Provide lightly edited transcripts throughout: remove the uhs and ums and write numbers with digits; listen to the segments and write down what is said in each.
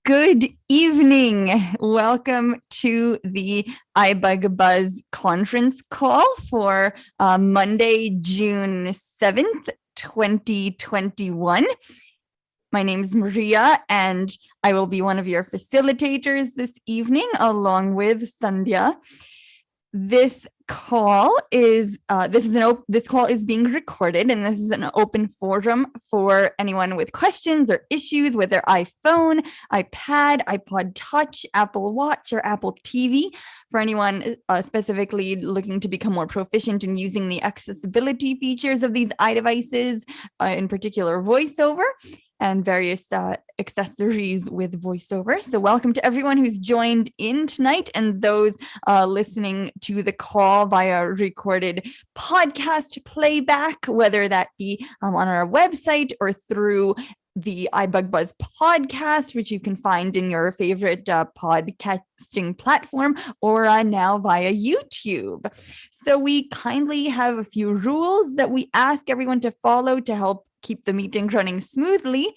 Good evening. Welcome to the iBUG Buzz conference call for Monday, June 7th, 2021. My name is Maria, and I will be one of your facilitators this evening, along with Sandhya. This call is being recorded, and this is an open forum for anyone with questions or issues with their iPhone, iPad, iPod Touch, Apple Watch, or Apple TV. For anyone specifically looking to become more proficient in using the accessibility features of these iDevices, in particular VoiceOver, and various accessories with VoiceOver. So welcome to everyone who's joined in tonight, and those listening to the call via recorded podcast playback, whether that be on our website or through the iBUG Buzz podcast, which you can find in your favorite podcasting platform, or now via YouTube. So we kindly have a few rules that we ask everyone to follow to help keep the meeting running smoothly.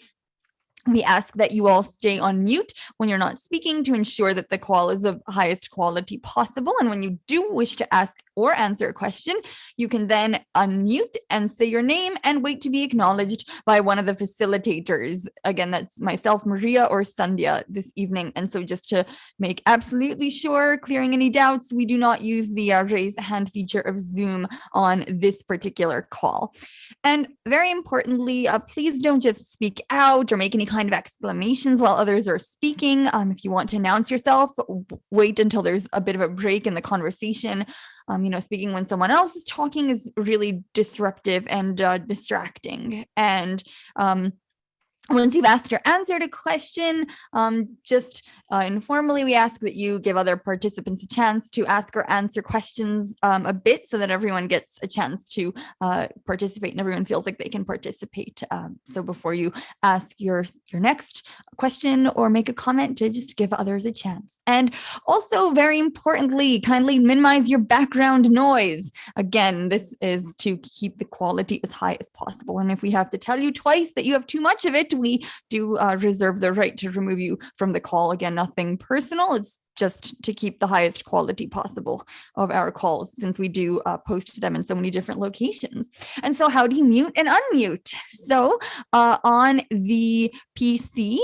We ask that you all stay on mute when you're not speaking to ensure that the call is of highest quality possible. And when you do wish to ask or answer a question, you can then unmute and say your name and wait to be acknowledged by one of the facilitators. Again, that's myself, Maria, or Sandhya this evening. And so just to make absolutely sure, clearing any doubts, we do not use the raise hand feature of Zoom on this particular call. And very importantly, please don't just speak out or make any kind of exclamations while others are speaking. If you want to announce yourself, wait until there's a bit of a break in the conversation. Speaking when someone else is talking is really disruptive and distracting. And once you've asked or answered a question, just informally, we ask that you give other participants a chance to ask or answer questions a bit so that everyone gets a chance to participate and everyone feels like they can participate. So before you ask your next question or make a comment, to just give others a chance. And also, very importantly, kindly minimize your background noise. Again, this is to keep the quality as high as possible. And if we have to tell you twice that you have too much of it, we do reserve the right to remove you from the call. Again, nothing personal. It's just to keep the highest quality possible of our calls, since we do post them in so many different locations. And so how do you mute and unmute? So on the PC,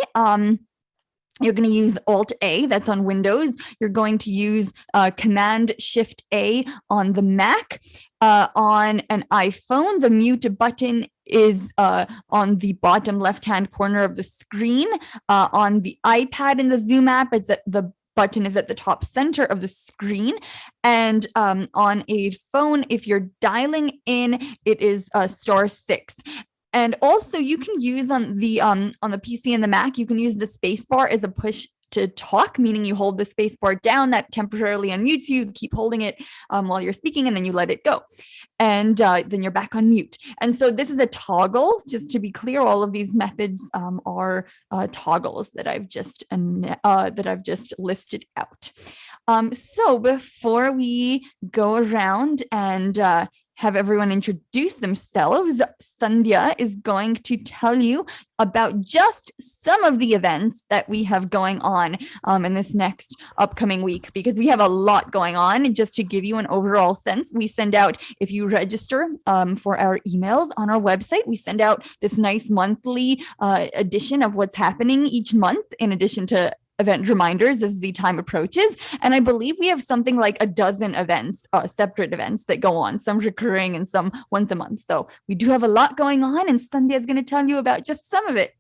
you're going to use Alt-A, that's on Windows. You're going to use Command-Shift-A on the Mac. On an iPhone, the mute button is on the bottom left-hand corner of the screen. On the iPad in the Zoom app, it's at the button is at the top center of the screen. And on a phone, if you're dialing in, it is *6. And also, you can use on the PC and the Mac, you can use the spacebar as a push to talk, meaning you hold the spacebar down. That temporarily unmutes you. You keep holding it while you're speaking, and then you let it go. And then you're back on mute. And so this is a toggle. Just to be clear, all of these methods are toggles that I've just listed out. So before we go around and have everyone introduce themselves, Sandhya is going to tell you about just some of the events that we have going on in this next upcoming week, because we have a lot going on. And just to give you an overall sense, we send out, if you register for our emails on our website, we send out this nice monthly edition of what's happening each month, in addition to event reminders as the time approaches. And I believe we have something like a dozen events, separate events that go on, some recurring and some once a month. So we do have a lot going on, and Sandhya is going to tell you about just some of it.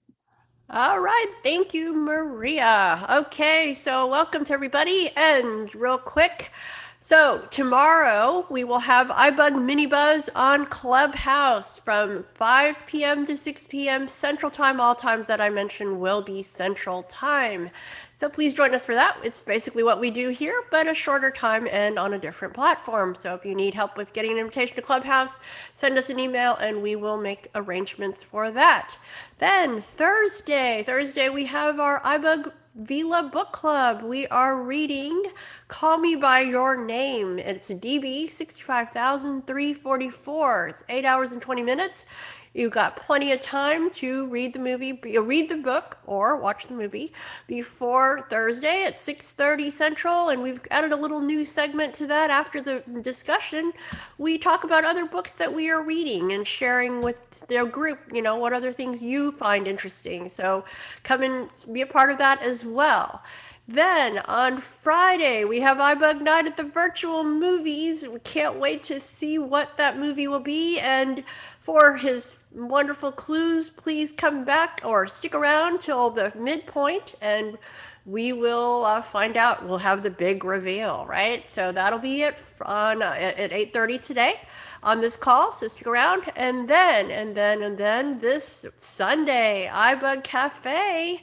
All right. Thank you, Maria. Okay. So welcome to everybody. And real quick, so tomorrow we will have iBUG Mini Buzz on Clubhouse from 5 p.m. to 6 p.m. Central Time. All times that I mentioned will be Central Time. So please join us for that. It's basically what we do here, but a shorter time and on a different platform. So if you need help with getting an invitation to Clubhouse, send us an email and we will make arrangements for that. Then Thursday we have our iBUG Vila Book Club. We are reading Call Me By Your Name. It's DB 65,344. It's 8 hours and 20 minutes. You've got plenty of time to read the movie, read the book, or watch the movie before Thursday at 6:30 Central. And we've added a little new segment to that. After the discussion, we talk about other books that we are reading and sharing with their group, what other things you find interesting. So come and be a part of that as well. Then on Friday, we have iBug Night at the Virtual Movies. We can't wait to see what that movie will be. And for his wonderful clues, please come back or stick around till the midpoint and we will find out. We'll have the big reveal, right? So that'll be it on at 8:30 today on this call. So stick around. And then this Sunday, iBug Cafe.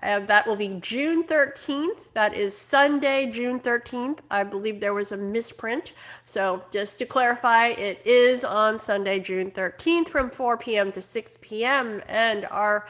That will be June 13th. That is Sunday, June 13th. I believe there was a misprint. So just to clarify, it is on Sunday, June 13th from 4 p.m. to 6 p.m. And our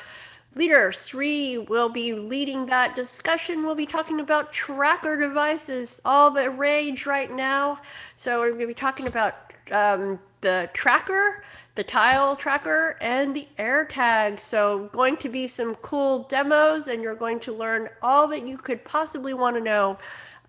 leader, Sri, will be leading that discussion. We'll be talking about tracker devices, all the rage right now. So we're going to be talking about the tracker, the tile tracker, and the AirTag. So going to be some cool demos, and you're going to learn all that you could possibly want to know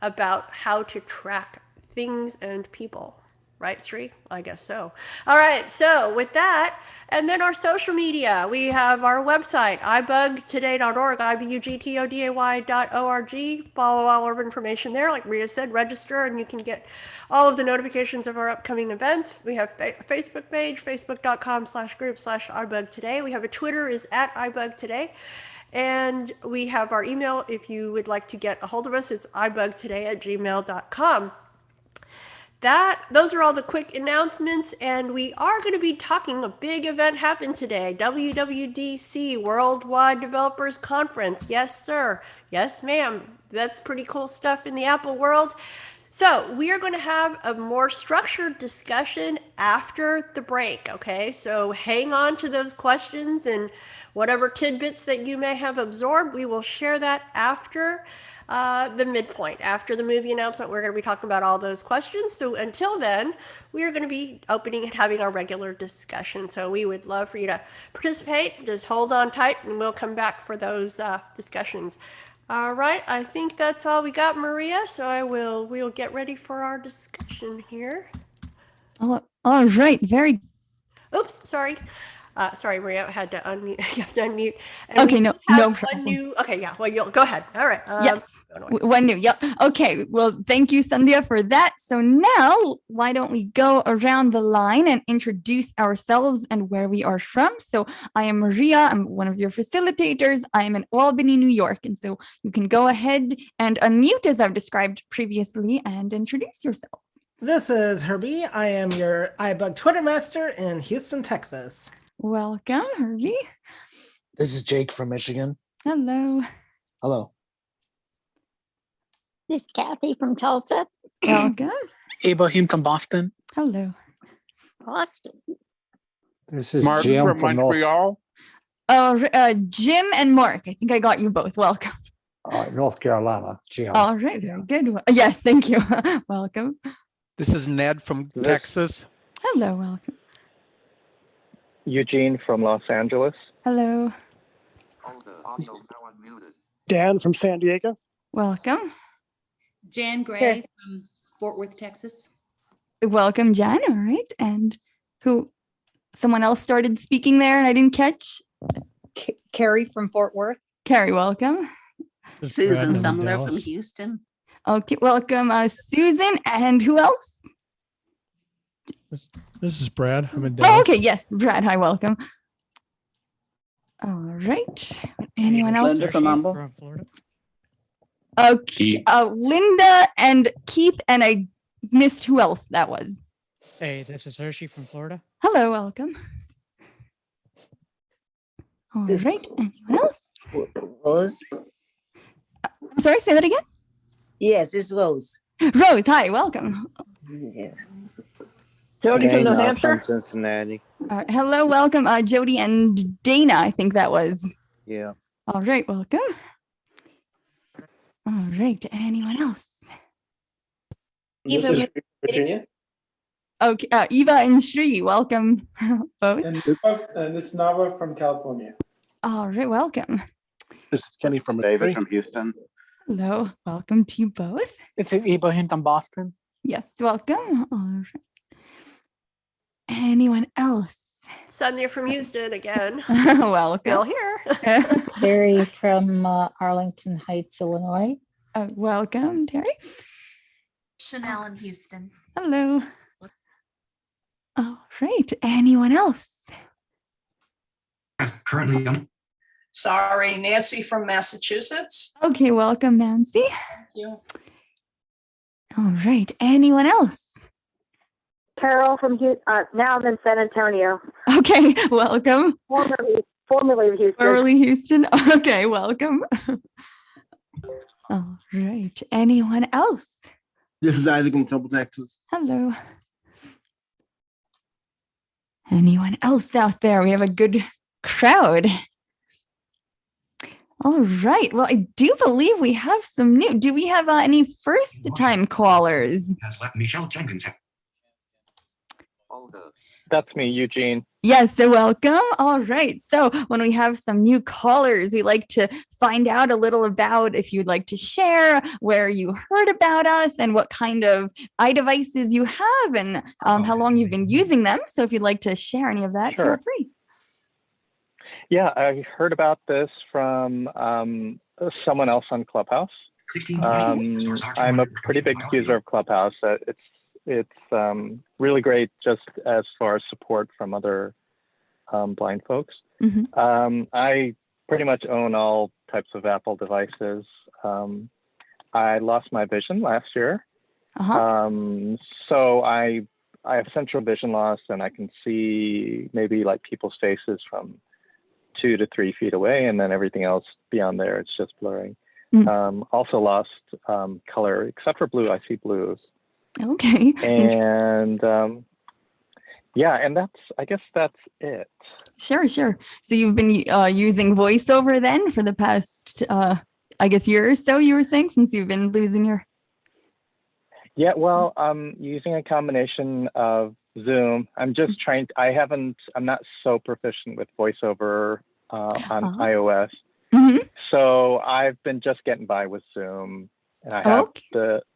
about how to track things and people. Right, Sri? I guess so. All right, so with that, and then our social media, we have our website, ibugtoday.org, ibugtoday.org. Follow all our information there. Like Maria said, register, and you can get all of the notifications of our upcoming events. We have a Facebook page, facebook.com/group/ibugtoday. We have a Twitter, is @ibugtoday. And we have our email. If you would like to get a hold of us, it's ibugtoday@gmail.com. Those are all the quick announcements, and we are going to be talking. A big event happened today, WWDC, Worldwide Developers Conference. Yes, sir. Yes, ma'am. That's pretty cool stuff in the Apple world. So we are going to have a more structured discussion after the break, okay? So hang on to those questions and whatever tidbits that you may have absorbed, we will share that after the midpoint. After the movie announcement, we're going to be talking about all those questions. So until then, we are going to be opening and having our regular discussion. So we would love for you to participate. Just hold on tight, and we'll come back for those discussions. All right, I think that's all we got, Maria. So we'll get ready for our discussion here. All right, very. Oops, sorry. Sorry, Maria, I had to unmute. You have to unmute. And okay, no problem. Okay, yeah, well, you'll go ahead. All right. Yes, one new. Yep. Okay, well, thank you, Sandhya, for that. So now, why don't we go around the line and introduce ourselves and where we are from? So I am Maria. I'm one of your facilitators. I am in Albany, New York. And so you can go ahead and unmute, as I've described previously, and introduce yourself. This is Herbie. I am your iBug Twitter master in Houston, Texas. Welcome, Herbie. This is Jake from Michigan. Hello. Hello. This is Kathy from Tulsa. Welcome. Ibrahim from Boston. Hello. Boston. This is Mark Jim from Montreal. Jim and Mark. I think I got you both. Welcome. North Carolina, Jim. All right. Very good. Yes, thank you. Welcome. This is Ned from Texas. Hello. Welcome. Eugene from Los Angeles. Hello. Dan from San Diego. Welcome. Jan Gray from Fort Worth, Texas. Welcome, Jan. All right. And someone else started speaking there and I didn't catch? Carrie from Fort Worth. Carrie, welcome. Susan Sumner from Houston. Okay, welcome, Susan. And who else? This is Brad. I'm in Dallas. Oh, okay. Yes, Brad. Hi, welcome. All right. Anyone else? Linda from Humble. From Florida. Okay. Linda and Keith, and I missed who else that was. Hey, this is Hershey from Florida. Hello, welcome. All right. Anyone else? Rose. I'm sorry, say that again. Yes, it's Rose. Rose, hi, welcome. Yes. Jody from New Hampshire. From Cincinnati. Hello, welcome, Jody and Dana, I think that was. Yeah. All right, welcome. All right, anyone else? This is Virginia. Okay, Eva and Shri, welcome both. And this is Nava from California. All right, welcome. This is Kenny from David from Houston. Hello, welcome to you both. It's Ibrahim from Boston. Yes, welcome. All right. Anyone else? Sandhya from Houston again. Welcome. Still here. Terry from Arlington Heights, Illinois. Welcome, Terry. Chanel in Houston. Hello. All right. Anyone else? Currently young. Sorry, Nancy from Massachusetts. Okay, welcome, Nancy. Thank you. All right. Anyone else? Carol from now I'm in San Antonio. Okay, welcome. Formerly Houston. Formerly Houston. Okay, welcome. All right. Anyone else? This is Isaac in Temple, Texas. Hello. Anyone else out there? We have a good crowd. All right. Well, I do believe we have some new. Do we have any first-time callers? Michelle Jenkins. That's me, Eugene. Yes, so welcome. All right. So when we have some new callers, we like to find out a little about if you'd like to share where you heard about us and what kind of iDevices you have and how long you've been using them. So if you'd like to share any of that, Sure. feel free. Yeah, I heard about this from someone else on Clubhouse. I'm a pretty big user of Clubhouse. It's really great just as far as support from other blind folks. Mm-hmm. I pretty much own all types of Apple devices. I lost my vision last year. So I have central vision loss and I can see maybe like people's faces from 2 to 3 feet away, and then everything else beyond there, it's just blurring. Also lost color, except for blue, I see blues. Okay. And yeah, and I guess that's it. Sure. So you've been using VoiceOver then for the past, I guess, year or so, you were saying, since you've been losing your... Yeah, well, I'm using a combination of Zoom. I'm just trying, I'm not so proficient with VoiceOver on iOS. So I've been just getting by with Zoom. And I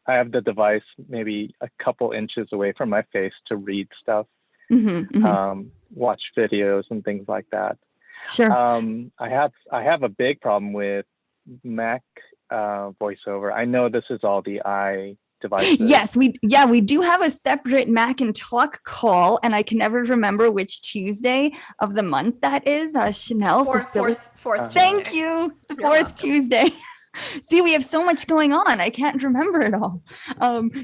have the device have a couple inches away from my face to read stuff, watch videos and things like that. Sure. I have a big problem with Mac VoiceOver. I know this is all the devices. Yes, we do have a separate Mac and Talk call, and I can never remember which Tuesday of the month that is. Chanel, fourth Thank Tuesday. you. The fourth Tuesday. See, we have so much going on. I can't remember it all.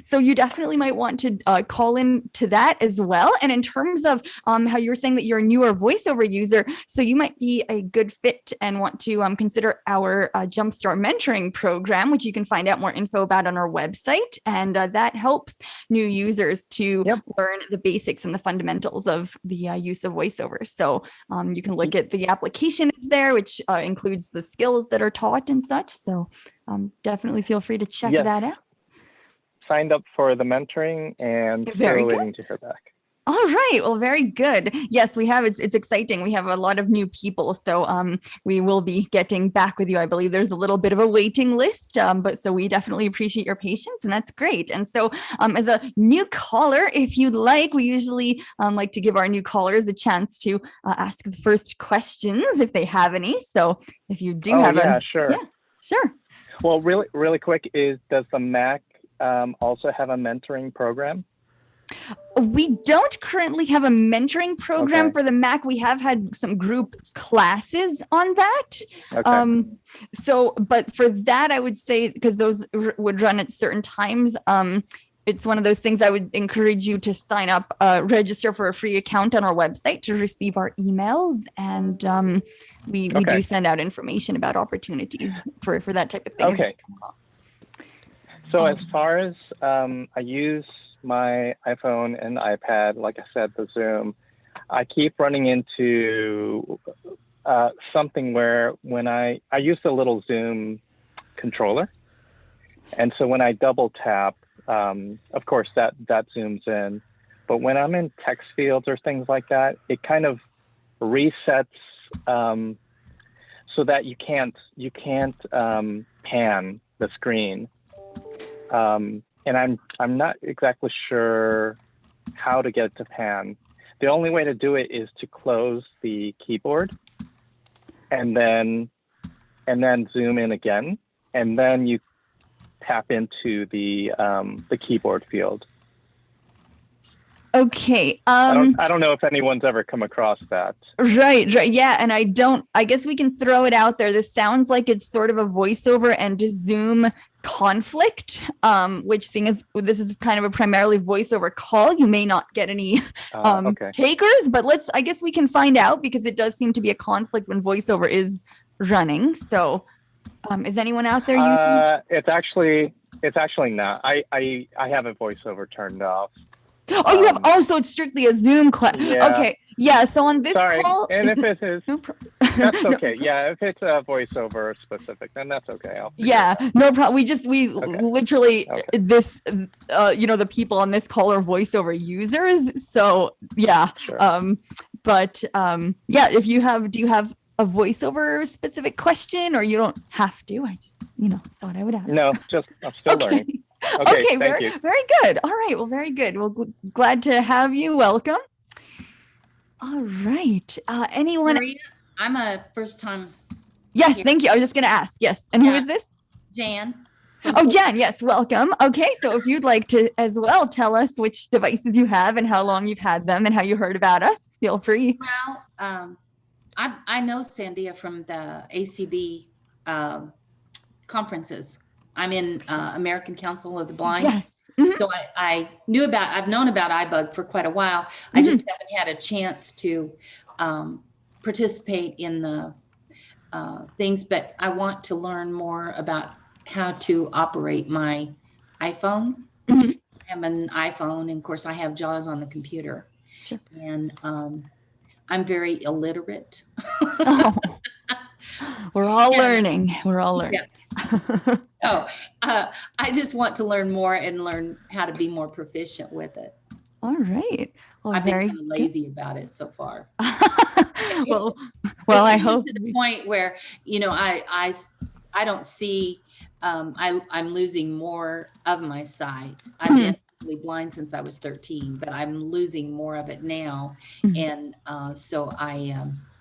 So you definitely might want to call in to that as well. And in terms of how you were saying that you're a newer VoiceOver user, so you might be a good fit and want to consider our Jumpstart mentoring program, which you can find out more info about on our website. And that helps new users to learn the basics and the fundamentals of the use of VoiceOver. So you can look at the application is there, which includes the skills that are taught and such. So definitely feel free to check that out. Signed up for the mentoring and still waiting to hear back. All right. Well, very good. Yes, we have. It's exciting. We have a lot of new people. So we will be getting back with you. I believe there's a little bit of a waiting list, but so we definitely appreciate your patience, and that's great. And so as a new caller, if you'd like, we usually like to give our new callers a chance to ask the first questions if they have any. So if you do have sure. Yeah, sure. Well, really quick, does the Mac also have a mentoring program? We don't currently have a mentoring program for the Mac. We have had some group classes on that. So, but for that, I would say, because those would run at certain times, it's one of those things I would encourage you to sign up, register for a free account on our website to receive our emails. And we do send out information about opportunities for that type of thing. Okay. So as far as I use my iPhone and iPad, like I said, the Zoom, I keep running into something where when I use the little Zoom controller. And so when I double tap, of course, that zooms in. But when I'm in text fields or things like that, it kind of resets so that you can't pan the screen. And I'm not exactly sure how to get it to pan. The only way to do it is to close the keyboard and then zoom in again, and then you tap into the keyboard field. Okay. I don't know if anyone's ever come across that. Right. Yeah. And I guess we can throw it out there. This sounds like it's sort of a voiceover and Zoom conflict, which seeing as this is kind of a primarily voiceover call, you may not get any takers, but I guess we can find out, because it does seem to be a conflict when voiceover is running. So is anyone out there using? It's actually not. I have a voiceover turned off. Oh, you have. Oh, so it's strictly a Zoom class. Yeah. Okay. Yeah. So on this call, and if it is, no that's okay. Yeah, if it's a voiceover specific, then that's okay. Yeah, no problem. We literally this, the people on this call are voiceover users. So yeah. Sure. But if you have, do you have a voiceover specific question, or you don't have to? I just thought I would ask. No, I'm still learning. Okay, very good. All right, well, very good. Well, glad to have you. Welcome. All right. Anyone? Maria, I'm a first time. Yes, thank you. I was just going to ask. Yes. And who is this? Jan. Oh, Jan. Yes, welcome. Okay, so if you'd like to as well tell us which devices you have and how long you've had them and how you heard about us, feel free. Well, I know Sandhya from the ACB conferences. I'm in American Council of the Blind. Yes. So I've known about iBUG for quite a while. I just haven't had a chance to participate in the things, but I want to learn more about how to operate my iPhone. I have an iPhone, and of course I have JAWS on the computer. Sure. And I'm very illiterate. We're all learning. We're all learning. Yeah. I just want to learn more and learn how to be more proficient with it. All right. Well, I've been kind of lazy about it so far. well, I hope to the point where I don't see. I'm losing more of my sight. I've been blind since I was 13, but I'm losing more of it now, and so I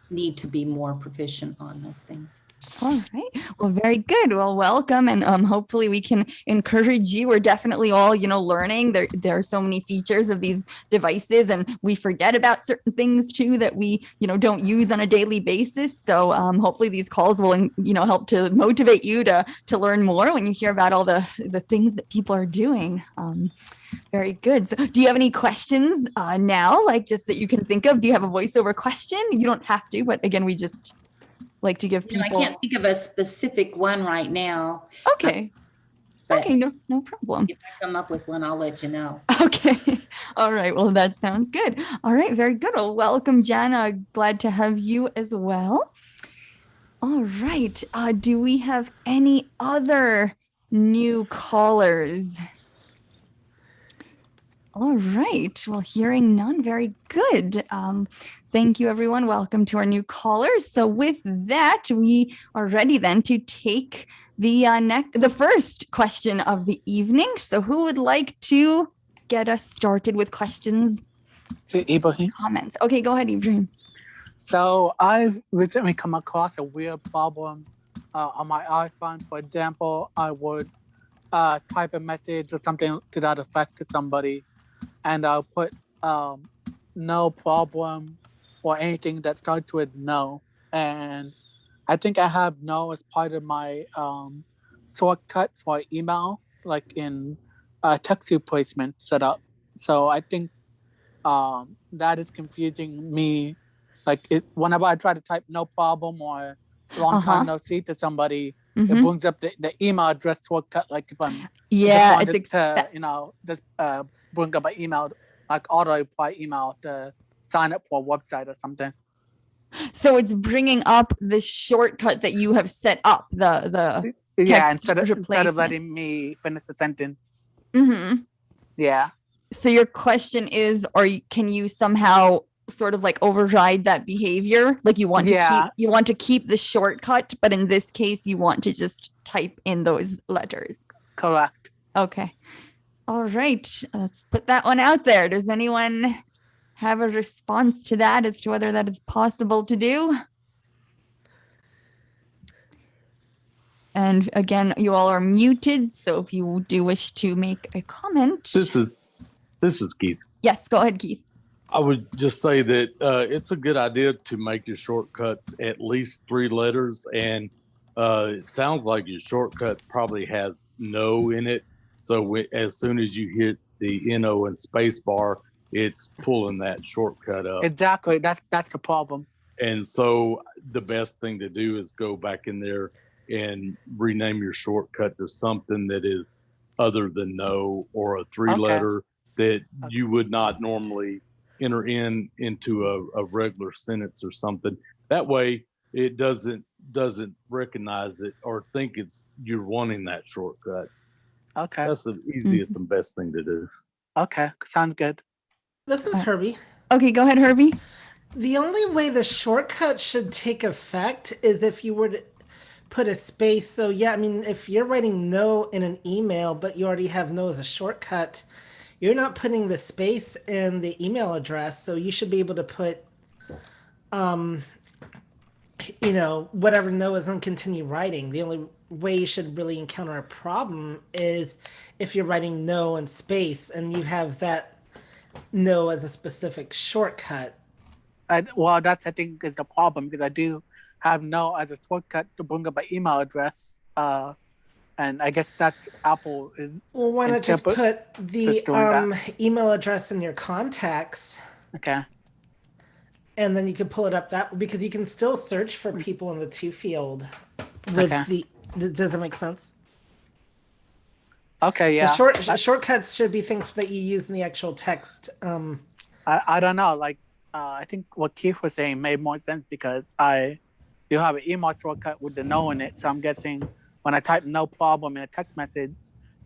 need to be more proficient on those things. All right. Well, very good. Well, welcome. And hopefully we can encourage you. We're definitely all, learning. There are so many features of these devices, and we forget about certain things too that we, don't use on a daily basis. So hopefully these calls will, help to motivate you to learn more when you hear about all the things that people are doing. Very good. So do you have any questions now, like just that you can think of? Do you have a voiceover question? You don't have to, but again, we just like to give people. I can't think of a specific one right now. Okay. Okay, no problem. If I come up with one, I'll let you know. Okay. All right. Well, that sounds good. All right. Very good. Well, welcome, Jana. Glad to have you as well. All right. Do we have any other new callers? All right. Well, hearing none, very good. Thank you, everyone. Welcome to our new callers. So with that, we are ready then to take the first question of the evening. So who would like to get us started with questions? Ibrahim. Comments. Okay, go ahead, Ibrahim. So I've recently come across a weird problem on my iPhone. For example, I would type a message or something to that effect to somebody, and I'll put no problem or anything that starts with no. And I think I have no as part of my shortcut for email, like in text replacement setup. So I think that is confusing me. Like whenever I try to type no problem or long time no see to somebody, it brings up the email address shortcut. Like if I'm just bring up an email, like auto reply email to sign up for a website or something. So it's bringing up the shortcut that you have set up, the text instead of letting me finish the sentence. Mm-hmm. Yeah. So your question is, can you somehow sort of like override that behavior? Like you want to keep the shortcut, but in this case, you want to just type in those letters. Correct. Okay. All right. Let's put that one out there. Does anyone have a response to that as to whether that is possible to do? And again, you all are muted, so if you do wish to make a comment. This is Keith. Yes, go ahead, Keith. I would just say that it's a good idea to make your shortcuts at least 3 letters, and it sounds like your shortcut probably has no in it. So as soon as you hit the NO and space bar, it's pulling that shortcut up. Exactly. That's the problem. And so the best thing to do is go back in there and rename your shortcut to something that is other than no, or a 3-letter that you would not normally enter into a regular sentence or something. That way it doesn't recognize it or think you're wanting that shortcut. Okay. That's the easiest and best thing to do. Okay, sounds good. This is Herbie. Okay, go ahead, Herbie. The only way the shortcut should take effect is if you were to put a space. So yeah, I mean, if you're writing no in an email, but you already have no as a shortcut, you're not putting the space in the email address. So you should be able to put, whatever no is and continue writing. The only way you should really encounter a problem is if you're writing no and space and you have that no as a specific shortcut. That's I think is the problem, because I do have no as a shortcut to bring up an email address, and I guess that's Apple is. Well, why not just put the email address in your contacts? Okay. And then you can pull it up because you can still search for people in the to field with does it make sense? Okay, yeah. The shortcuts should be things that you use in the actual text. I don't know. Like, I think what Keith was saying made more sense, because you have an email shortcut with the no in it. So I'm guessing when I type no problem in a text message,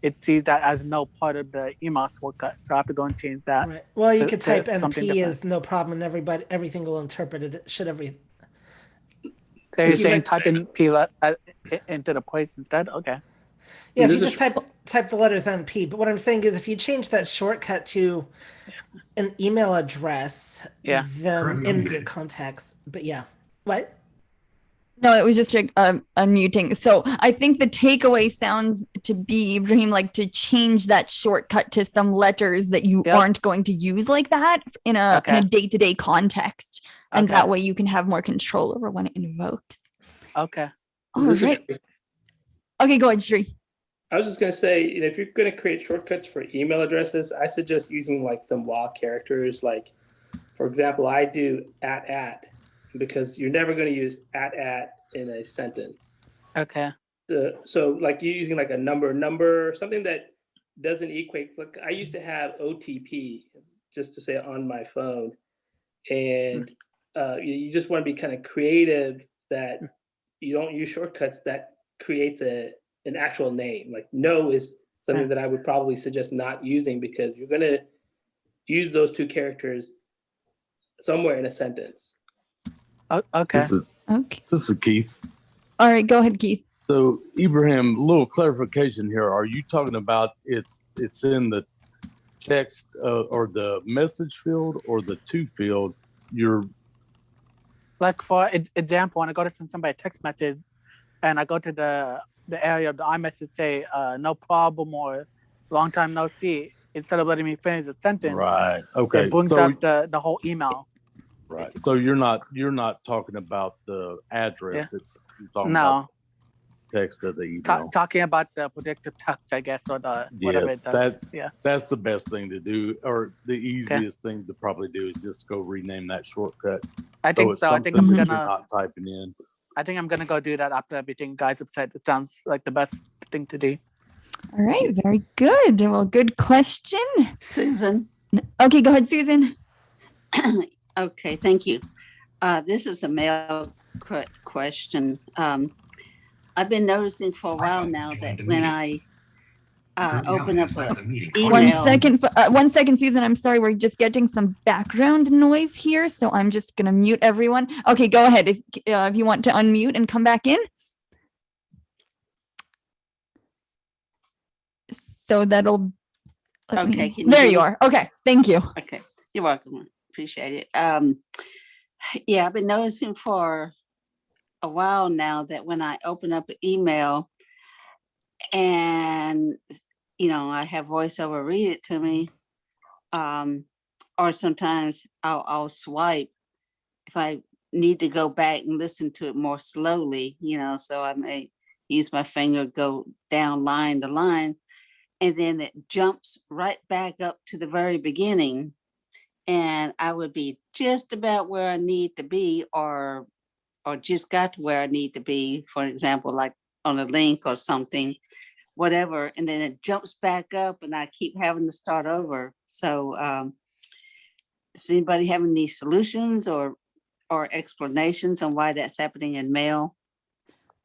it sees that as no part of the email shortcut. So I have to go and change that. Right. Well, you could type NP as no problem, and everything will interpret it. So you're saying type in P into the place instead? Okay. Yeah, if you just type the letters NP. But what I'm saying is if you change that shortcut to an email address, then in your contacts. But yeah. What? No, it was just unmuting. So I think the takeaway sounds to be, Ibrahim, like to change that shortcut to some letters that you aren't going to use like that in a day-to-day context. And that way you can have more control over when it invokes. Okay. All right. Okay, go ahead, Shri. I was just going to say, if you're going to create shortcuts for email addresses, I suggest using like some WA characters. Like, for example, I do @ because you're never going to use @ in a sentence. Okay. So like you're using like a number, something that doesn't equate. Like I used to have OTP just to say on my phone. And you just want to be kind of creative that you don't use shortcuts that creates an actual name. Like no is something that I would probably suggest not using, because you're going to use those 2 characters somewhere in a sentence. Okay. This is Keith. All right, go ahead, Keith. So Ibrahim, a little clarification here. Are you talking about it's in the text or the message field or the to field? You're like, for example, when I go to send somebody a text message and I go to the area of the iMessage, say no problem or long time no see, instead of letting me finish the sentence, right? Okay, it brings up the whole email. Right. So you're not talking about the address. You're talking about the text of the email. Talking about the predictive text, I guess, or the whatever. That's the best thing to do, or the easiest thing to probably do is just go rename that shortcut. I think so. I think I'm gonna not typing in. I think I'm gonna go do that after everything guys have said. It sounds like the best thing to do. All right, very good. Well, good question, Susan. Okay, go ahead, Susan. Okay, thank you. This is a mail question. I've been noticing for a while now that when I open up an One email. second, Susan. I'm sorry. We're just getting some background noise here. So I'm just going to mute everyone. Okay, go ahead. If you want to unmute and come back in. So that'll. Okay. There you are. Okay. Thank you. Okay. You're welcome. Appreciate it. Yeah, I've been noticing for a while now that when I open up an email and, I have voiceover read it to me, or sometimes I'll swipe if I need to go back and listen to it more slowly, so I may use my finger, go down line to line, and then it jumps right back up to the very beginning. And I would be just about where I need to be, or just got to where I need to be, for example, like on a link or something, whatever. And then it jumps back up and I keep having to start over. So does anybody have any solutions or explanations on why that's happening in mail?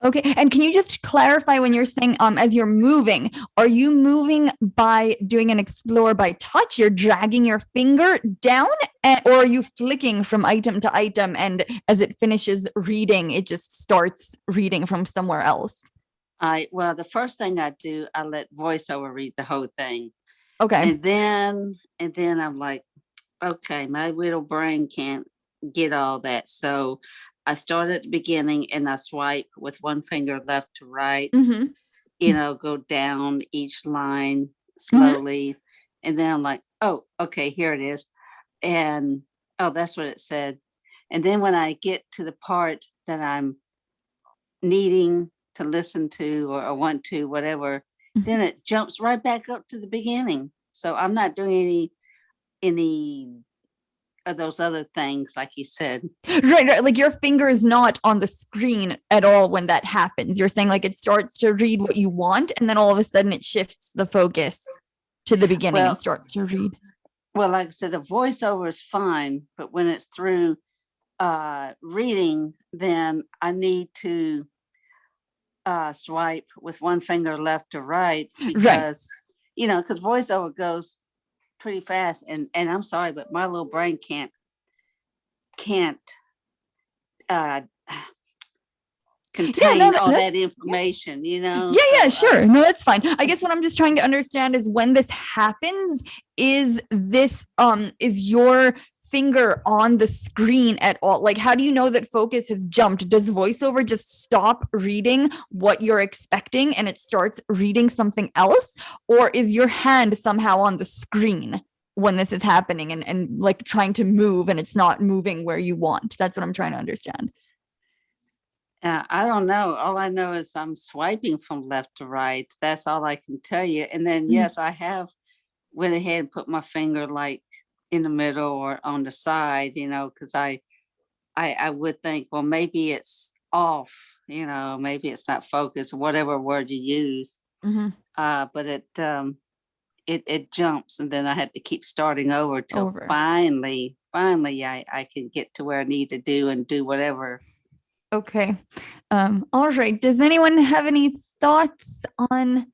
Okay, and can you just clarify when you're saying as you're moving, are you moving by doing an explore by touch? You're dragging your finger down, or are you flicking from item to item, and as it finishes reading, it just starts reading from somewhere else? Well, the first thing I do, I let voiceover read the whole thing. Okay. And then I'm like, okay, my little brain can't get all that. So I start at the beginning and I swipe with one finger left to right, go down each line slowly. And then I'm like, oh, okay, here it is. And oh, that's what it said. And then when I get to the part that I'm needing to listen to or want to, whatever, then it jumps right back up to the beginning. So I'm not doing any of those other things, like you said. Right. Like your finger is not on the screen at all when that happens. You're saying like it starts to read what you want, and then all of a sudden it shifts the focus to the beginning and starts to read. Well, like I said, the voiceover is fine, but when it's through reading, then I need to swipe with one finger left to right, because because voiceover goes pretty fast, and I'm sorry, but my little brain can't contain all that information, Yeah, sure. No, that's fine. I guess what I'm just trying to understand is when this happens, is your finger on the screen at all? Like, how do you know that focus has jumped? Does voiceover just stop reading what you're expecting and it starts reading something else? Or is your hand somehow on the screen when this is happening and like trying to move and it's not moving where you want? That's what I'm trying to understand. I don't know. All I know is I'm swiping from left to right. That's all I can tell you. And then, yes, I have went ahead and put my finger like in the middle or on the side, because I would think, well, maybe it's off, maybe it's not focused, whatever word you use. But it jumps, and then I had to keep starting over till finally I can get to where I need to do whatever. Okay. All right. Does anyone have any thoughts on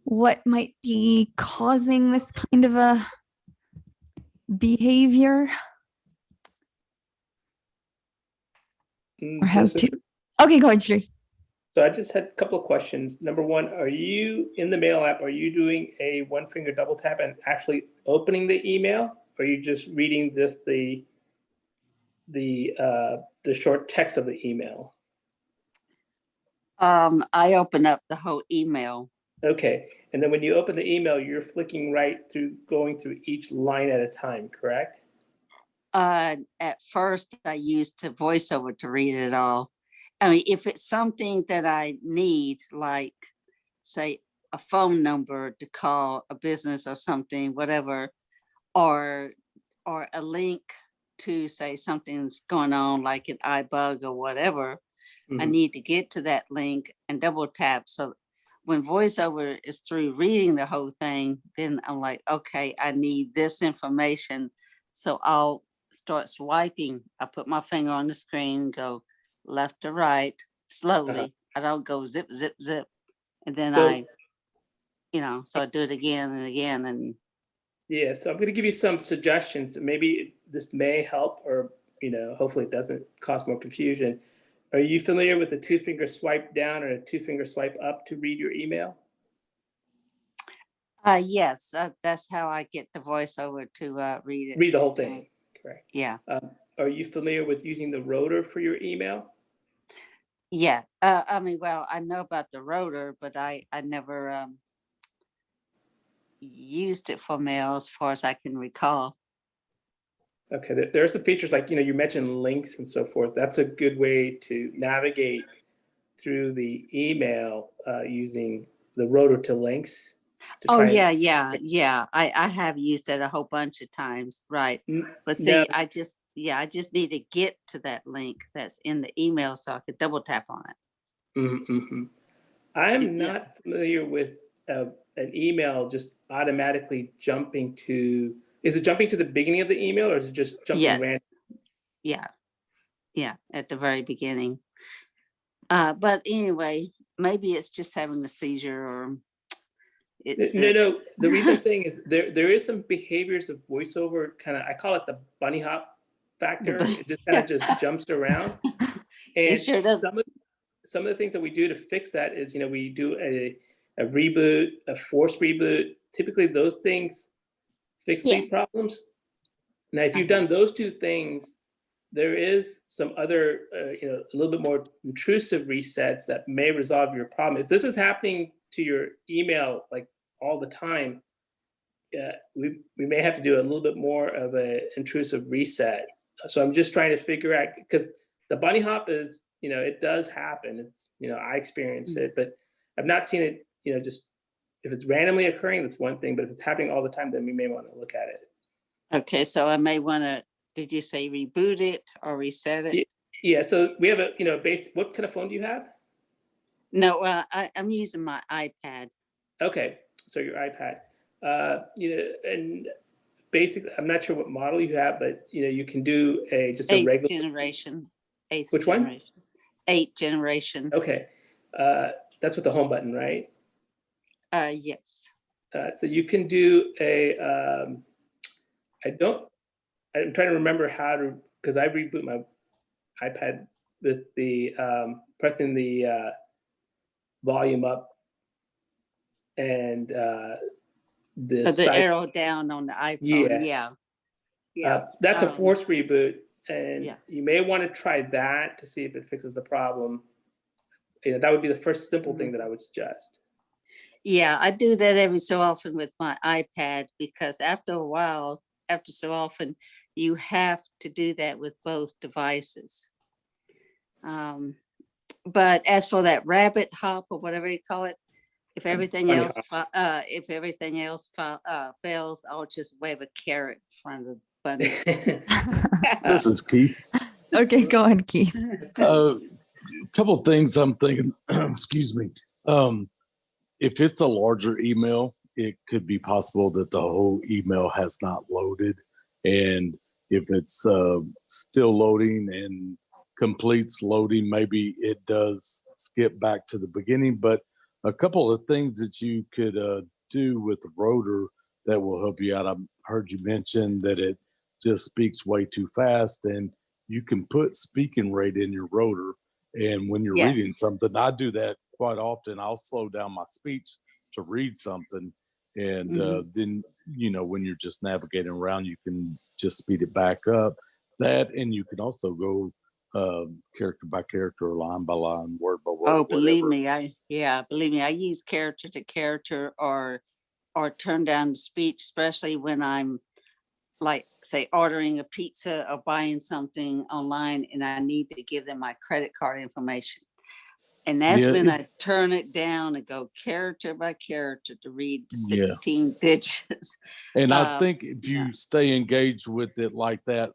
what might be causing this kind of a behavior? Or how to? Okay, go ahead, Sri. So I just had a couple of questions. Number one, are you in the mail app? Are you doing a one finger double tap and actually opening the email? Or are you just reading just the short text of the email? I open up the whole email. Okay. And then when you open the email, you're flicking right through, going through each line at a time, correct? At first, I used the voiceover to read it all. I mean, if it's something that I need, like, say, a phone number to call a business or something, whatever, or a link to, say, something's going on, like an iBUG or whatever, I need to get to that link and double tap. So when voiceover is through reading the whole thing, then I'm like, okay, I need this information. So I'll start swiping. I put my finger on the screen, go left to right slowly. I don't go zip, zip, zip. And then so I do it again and again. And yeah, so I'm going to give you some suggestions. Maybe this may help, or hopefully it doesn't cause more confusion. Are you familiar with the 2-finger swipe down or a 2-finger swipe up to read your email? yes, that's how I get the voiceover to read it. Read the whole thing, correct? Yeah. Are you familiar with using the rotor for your email? Yeah. I mean, well, I know about the rotor, but I never used it for mail as far as I can recall. Okay, there are some features like, you mentioned links and so forth. That's a good way to navigate through the email using the rotor to links. Oh, yeah. I have used it a whole bunch of times, right? But see, I just need to get to that link that's in the email so I could double tap on it. Mm-hmm. I'm not familiar with an email just automatically jumping to, is it jumping to the beginning of the email or is it just jumping random? Yeah, at the very beginning. But anyway, maybe it's just having a seizure or it's no. The reason I'm saying is there is some behaviors of voiceover, kind of, I call it the bunny hop factor. It just kind of just jumps around. And it sure does. Some of the things that we do to fix that is, we do a reboot, a forced reboot. Typically those things fix these problems. Now, if you've done those two things, there is some other, a little bit more intrusive resets that may resolve your problem. If this is happening to your email like all the time, we may have to do a little bit more of an intrusive reset. So I'm just trying to figure out, because the bunny hop is, it does happen. It's, I experience it, but I've not seen it, just if it's randomly occurring, that's one thing, but if it's happening all the time, then we may want to look at it. Okay, so I may want to, did you say reboot it or reset it? Yeah, so we have a, what kind of phone do you have? No, I'm using my iPad. Okay, so your iPad. And basically, I'm not sure what model you have, but you can do just a regular generation. Which one? 8th generation. Okay, that's with the home button, right? Yes. So you can do a. I'm trying to remember how to, because I reboot my iPad with the pressing the volume up and the arrow down on the iPhone. Yeah. That's a forced reboot, and you may want to try that to see if it fixes the problem. That would be the first simple thing that I would suggest. Yeah, I do that every so often with my iPad, because after so often, you have to do that with both devices. But as for that rabbit hop or whatever you call it, if everything else fails, I'll just wave a carrot in front of the bunny. This is Keith. Okay, go ahead, Keith. A couple of things I'm thinking. Excuse me. If it's a larger email, it could be possible that the whole email has not loaded, and if it's still loading and completes loading, maybe it does skip back to the beginning. But a couple of things that you could do with the rotor that will help you out. I heard you mention that it just speaks way too fast, and you can put speaking rate in your rotor. And when you're reading something, I do that quite often. I'll slow down my speech to read something. And then, when you're just navigating around, you can just speed it back up. That, and you can also go character by character, line by line, word by word. Oh, believe me, I use character to character or turn down the speech, especially when I'm like, say, ordering a pizza or buying something online and I need to give them my credit card information. And that's when I turn it down and go character by character to read the 16 digits. And I think if you stay engaged with it like that,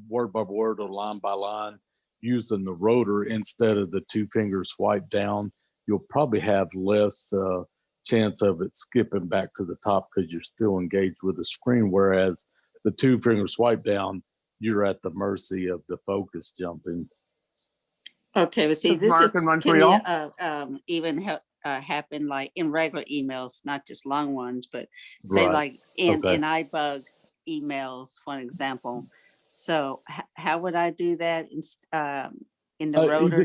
word by word or line by line, using the rotor instead of the 2-finger swipe down, you'll probably have less chance of it skipping back to the top because you're still engaged with the screen. Whereas the 2-finger swipe down, you're at the mercy of the focus jumping. Okay, but see, this Mark is in can you, Montreal. even help happen like in regular emails, not just long ones, but say Right. like in Okay. iBUG emails, for example. So how would I do that in the rotor?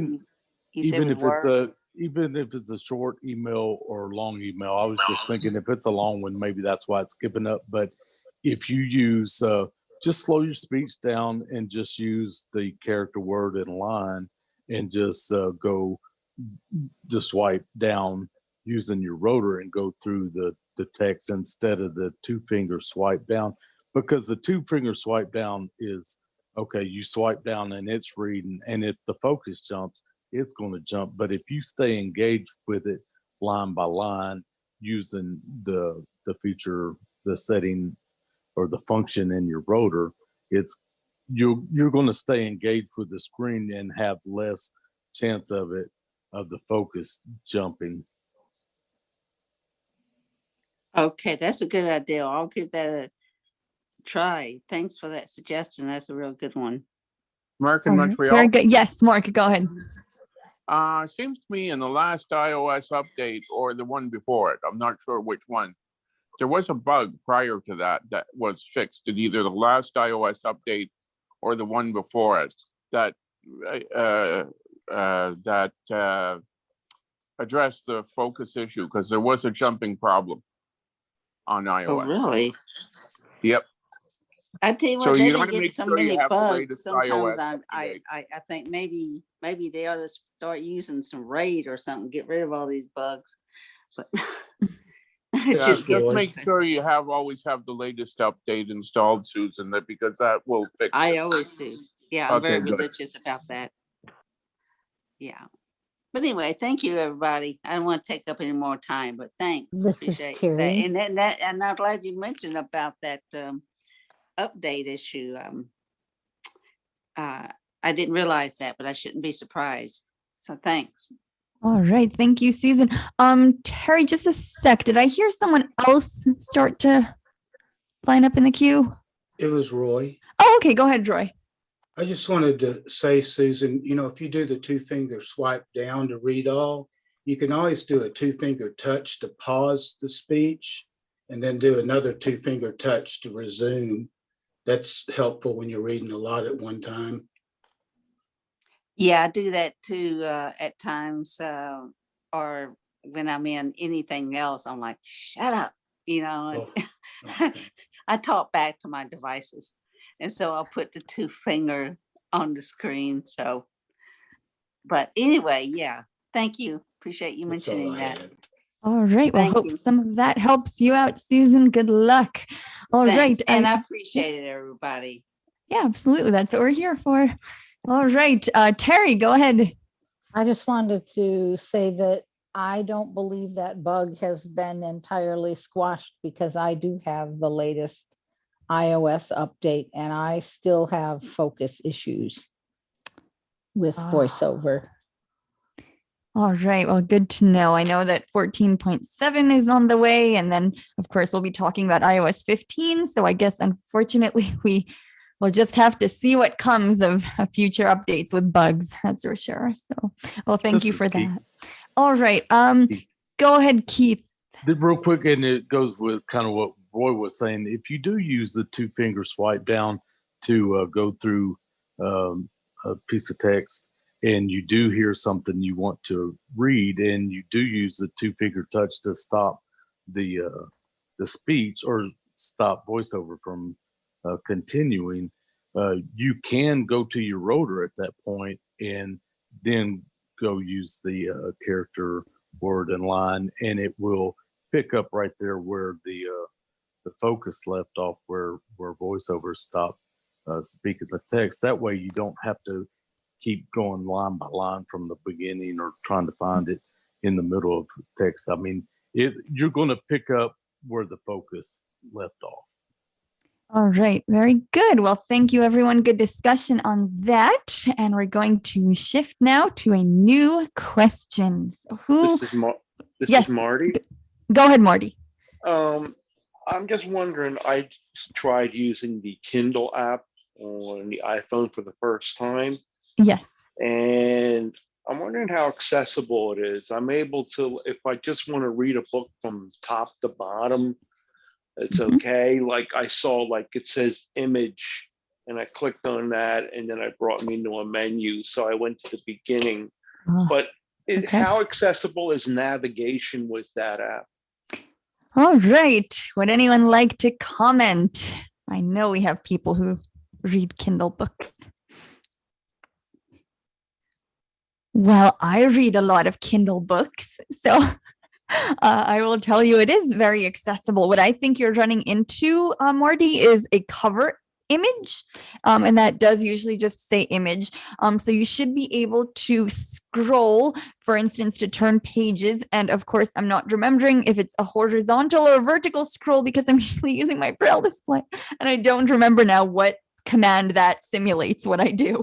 You said Even with if it's Word? even if it's a short email or long email, I was just thinking if it's a long one, maybe that's why it's skipping up. But if you use just slow your speech down and just use the character, word, and line, and just go to swipe down using your rotor and go through the text instead of the 2-finger swipe down, because the 2-finger swipe down is okay. You swipe down and it's reading, and if the focus jumps, it's going to jump. But if you stay engaged with it line by line using the feature, the setting, or the function in your rotor, it's you're going to stay engaged with the screen and have less chance of the focus jumping. Okay, that's a good idea. I'll give that a try. Thanks for that suggestion. That's a real good one. Mark in Montreal. Very good. Yes, Mark, go ahead. Seems to me in the last iOS update or the one before it, I'm not sure which one, there was a bug prior to that was fixed in either the last iOS update or the one before it that addressed the focus issue, because there was a jumping problem on iOS. Oh, really? Yep. I tell you So what, they you didn't gotta get make so sure you many have the bugs. latest Sometimes iOS I think maybe they ought to start using some RAID or something, get rid of all these bugs. But Yeah, just just make sure you always have the latest update installed, Susan, because that will fix it. I always do. Yeah, I'm Okay, very good. religious about that. Yeah. But anyway, thank you, everybody. I don't want to take up any more time, but thanks. This is Appreciate that. Terry. And I'm glad you mentioned about that update issue. I didn't realize that, but I shouldn't be surprised. So thanks. All right. Thank you, Susan. Terry, just a sec. Did I hear someone else start to line up in the queue? It was Roy. Oh, okay. Go ahead, Roy. I just wanted to say, Susan, if you do the 2-finger swipe down to read all, you can always do a 2-finger touch to pause the speech and then do another 2-finger touch to resume. That's helpful when you're reading a lot at one time. Yeah, I do that too at times, or when I'm in anything else, I'm like, shut up, I talk back to my devices. And so I'll put the 2-finger on the screen. So, but anyway, yeah, thank you. Appreciate you mentioning that. All right. Well, Thank hope you. some of that helps you out, Susan. Good luck. All right. Thanks. And I appreciate it, everybody. Yeah, absolutely. That's what we're here for. All right. Terry, go ahead. I just wanted to say that I don't believe that bug has been entirely squashed, because I do have the latest iOS update and I still have focus issues with VoiceOver. All right. Well, good to know. I know that 14.7 is on the way. And then, of course, we'll be talking about iOS 15. So I guess, unfortunately, we will just have to see what comes of future updates with bugs. That's for sure. So, well, thank you for that. All right. Go ahead, Keith. Real quick, and it goes with kind of what Roy was saying. If you do use the 2-finger swipe down to go through a piece of text, and you do hear something you want to read, and you do use the 2-finger touch to stop the speech or stop VoiceOver from continuing, you can go to your rotor at that point and then go use the character, word, and line, and it will pick up right there where the focus left off, where VoiceOver stopped speaking the text. That way you don't have to keep going line by line from the beginning or trying to find it in the middle of text. I mean, you're going to pick up where the focus left off. All right. Very good. Well, thank you, everyone. Good discussion on that. And we're going to shift now to a new question. So This Yes. is Marty. Go ahead, Marty. I'm just wondering, I tried using the Kindle app on the iPhone for the first time. Yes. And I'm wondering how accessible it is. I'm able to, if I just want to read a book from top to bottom, it's okay. Like I saw, like it says image, and I clicked on that, and then it brought me to a menu. So I went to the beginning. But how accessible is navigation with that app? All right. Would anyone like to comment? I know we have people who read Kindle books. Well, I read a lot of Kindle books, so I will tell you it is very accessible. What I think you're running into, Morty, is a cover image, and that does usually just say image. So you should be able to scroll, for instance, to turn pages. And of course, I'm not remembering if it's a horizontal or a vertical scroll because I'm usually using my Braille display, and I don't remember now what command that simulates what I do.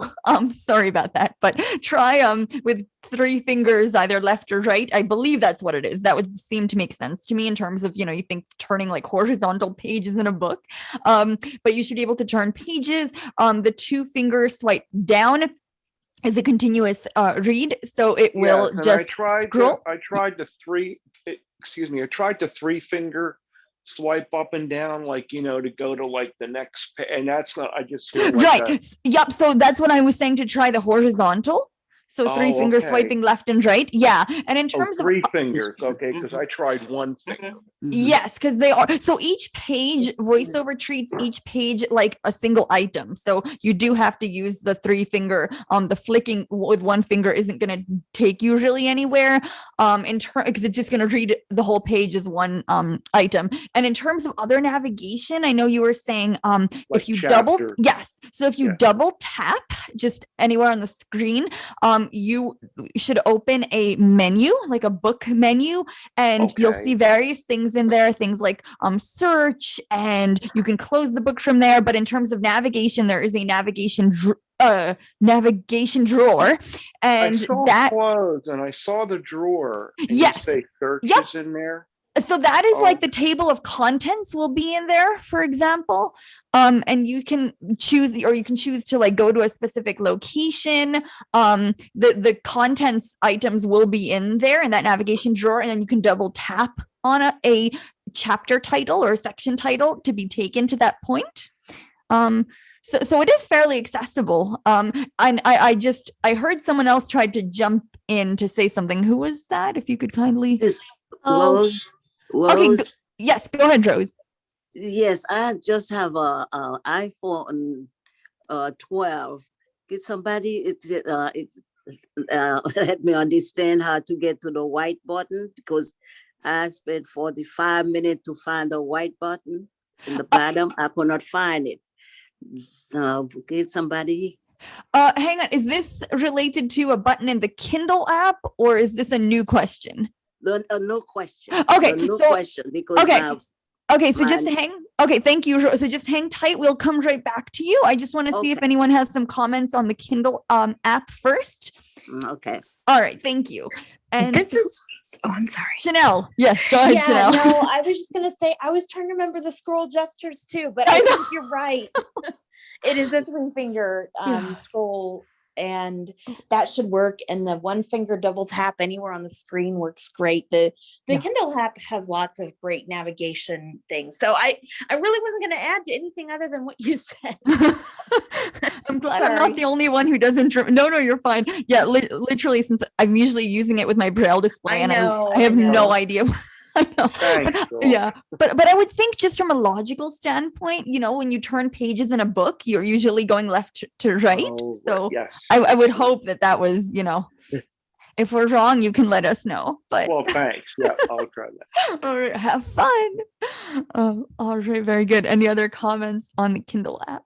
Sorry about that, but try with 3 fingers, either left or right. I believe that's what it is. That would seem to make sense to me in terms of, you think turning like horizontal pages in a book. But you should be able to turn pages. The 2-finger swipe down is a continuous read, so it will just scroll. I tried the 3-finger swipe up and down, like, to go to like the next page, and that's not, I just feel like right. Yep. So that's what I was saying, to try the horizontal. So 3 fingers swiping left and right. Yeah. And in terms of 3 fingers, okay, because I tried 1 finger. Yes, because they are. So each page, VoiceOver treats each page like a single item. So you do have to use the 3-finger. The flicking with 1 finger isn't going to take you really anywhere. Because it's just going to read the whole page as one item. And in terms of other navigation, I know you were saying if you double, so if you double tap just anywhere on the screen, you should open a menu, like a book menu, and you'll see various things in there, things like search, and you can close the book from there. But in terms of navigation, there is a navigation drawer, and I saw that close, and I saw the drawer. And yes, you say searches in there. So that is like the table of contents will be in there, for example. And you can choose, or you can choose to like go to a specific location. The contents items will be in there in that navigation drawer, and then you can double tap on a chapter title or a section title to be taken to that point. So it is fairly accessible. And I heard someone else tried to jump in to say something. Who was that? If you could kindly. Rose. Okay. Yes, go ahead, Rose. Yes, I just have a iPhone 12. Could somebody let me understand how to get to the white button, because I spent 45 minutes to find the white button in the bottom. I could not find it. So get somebody. Hang on. Is this related to a button in the Kindle app, or is this a new question? No question. Okay, no so question, because so just hang. Okay, thank you. So just hang tight. We'll come right back to you. I just want to see if anyone has some comments on the Kindle app first. Okay. All right. Thank you. And this is. Oh, I'm sorry. Chanel. Yes, go ahead, Chanel. No, I was just gonna say I was trying to remember the scroll gestures too, but I think you're right. It is a 3-finger scroll, and that should work. And the 1-finger double tap anywhere on the screen works great. The Kindle app has lots of great navigation things. So I really wasn't going to add to anything other than what you said. I'm glad I'm not the only one who doesn't. No, you're fine. Yeah, literally, since I'm usually using it with my Braille display, and I have no idea. I know. But I would think, just from a logical standpoint, when you turn pages in a book, you're usually going left to right. So I would hope that was, if we're wrong, you can let us know. But well, thanks. Yeah, I'll try that. All right, have fun. All right, very good. Any other comments on the Kindle app?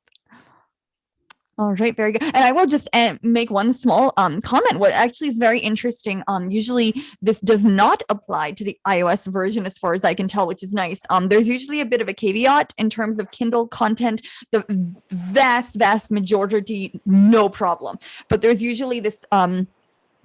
All right, very good. And I will just make one small comment. What actually is very interesting, usually this does not apply to the iOS version as far as I can tell, which is nice. There's usually a bit of a caveat in terms of Kindle content. The vast majority, no problem. But there's usually this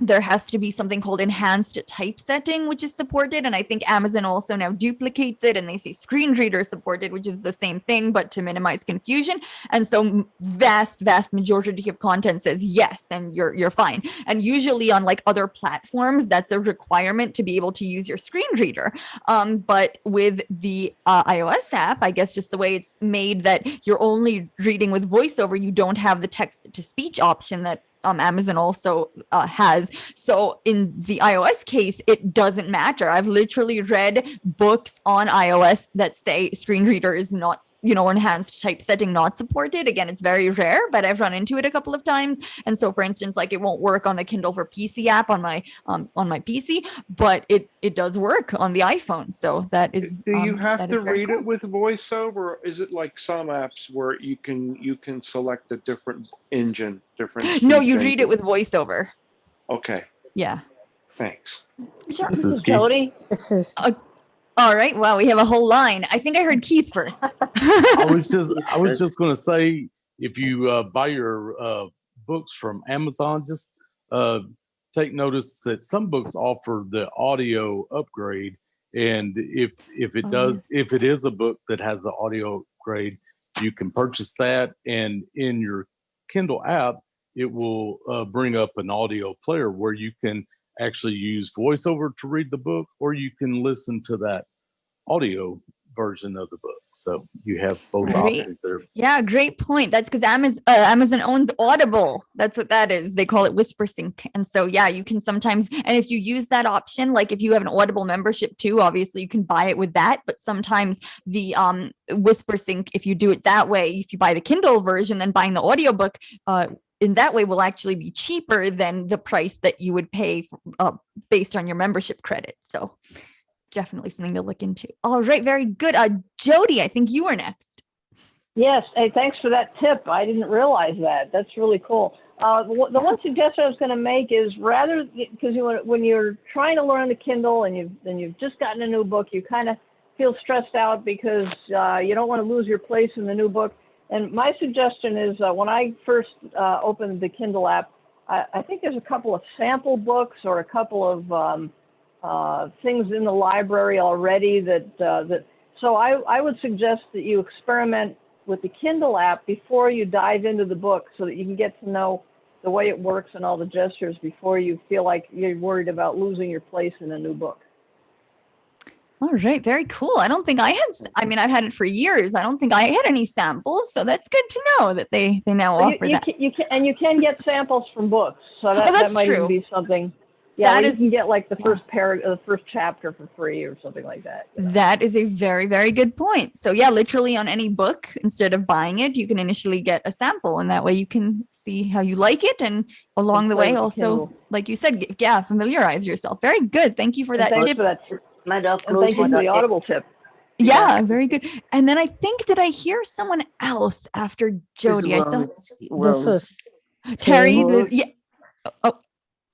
there has to be something called enhanced typesetting, which is supported. And I think Amazon also now duplicates it, and they say screen reader supported, which is the same thing, but to minimize confusion. And so vast majority of content says yes, and you're fine. And usually on like other platforms, that's a requirement to be able to use your screen reader. But with the iOS app, I guess just the way it's made that you're only reading with voiceover, you don't have the text to speech option that Amazon also has. So in the iOS case, it doesn't matter. I've literally read books on iOS that say screen reader is not, enhanced typesetting not supported. Again, it's very rare, but I've run into it a couple of times. And so, for instance, like it won't work on the Kindle for PC app on my PC, but it does work on the iPhone. So that is. Do you have that to is very read cool. it with voiceover, or is it like some apps where you can select a different engine, different? No, speech you read it engine? with voiceover. Okay, Yeah. thanks. Sure. This is Keith. Jody. All right. Wow, we have a whole line. I think I heard Keith first. I was just going to say, if you buy your books from Amazon, just take notice that some books offer the audio upgrade, and if it does, if it is a book that has the audio upgrade, you can purchase that, and in your Kindle app, it will bring up an audio player where you can actually use voiceover to read the book, or you can listen to that audio version of the book. So you have both options there. Yeah, great point. That's because Amazon owns Audible. That's what that is. They call it WhisperSync. And so, yeah, you can sometimes, and if you use that option, like if you have an Audible membership too, obviously you can buy it with that. But sometimes the WhisperSync, if you do it that way, if you buy the Kindle version, then buying the audiobook, in that way will actually be cheaper than the price that you would pay based on your membership credit. So definitely something to look into. All right, very good. Jody, I think you were next. Yes. Hey, thanks for that tip. I didn't realize that. That's really cool. The one suggestion I was going to make is rather, because when you're trying to learn the Kindle and you've just gotten a new book, you kind of feel stressed out because you don't want to lose your place in the new book. And my suggestion is when I first opened the Kindle app, I think there's a couple of sample books or a couple of things in the library already so I would suggest that you experiment with the Kindle app before you dive into the book so that you can get to know the way it works and all the gestures before you feel like you're worried about losing your place in a new book. All right, very cool. I don't think I've had it for years. I don't think I had any samples, so that's good to know that they now offer that. You can get samples from books, so that might even be something. Yeah, you can get like the first the first chapter for free or something like that. That is a very, very good point. So yeah, literally on any book, instead of buying it, you can initially get a sample, and that way you can see how you like it, and along the way also, like you said, familiarize yourself. Very good. Thank you for that tip. Thank you for the Audible tip. Yeah, very good. And then I think, did I hear someone else after Jody? I thought This was Terry. Rose. Yeah. Oh,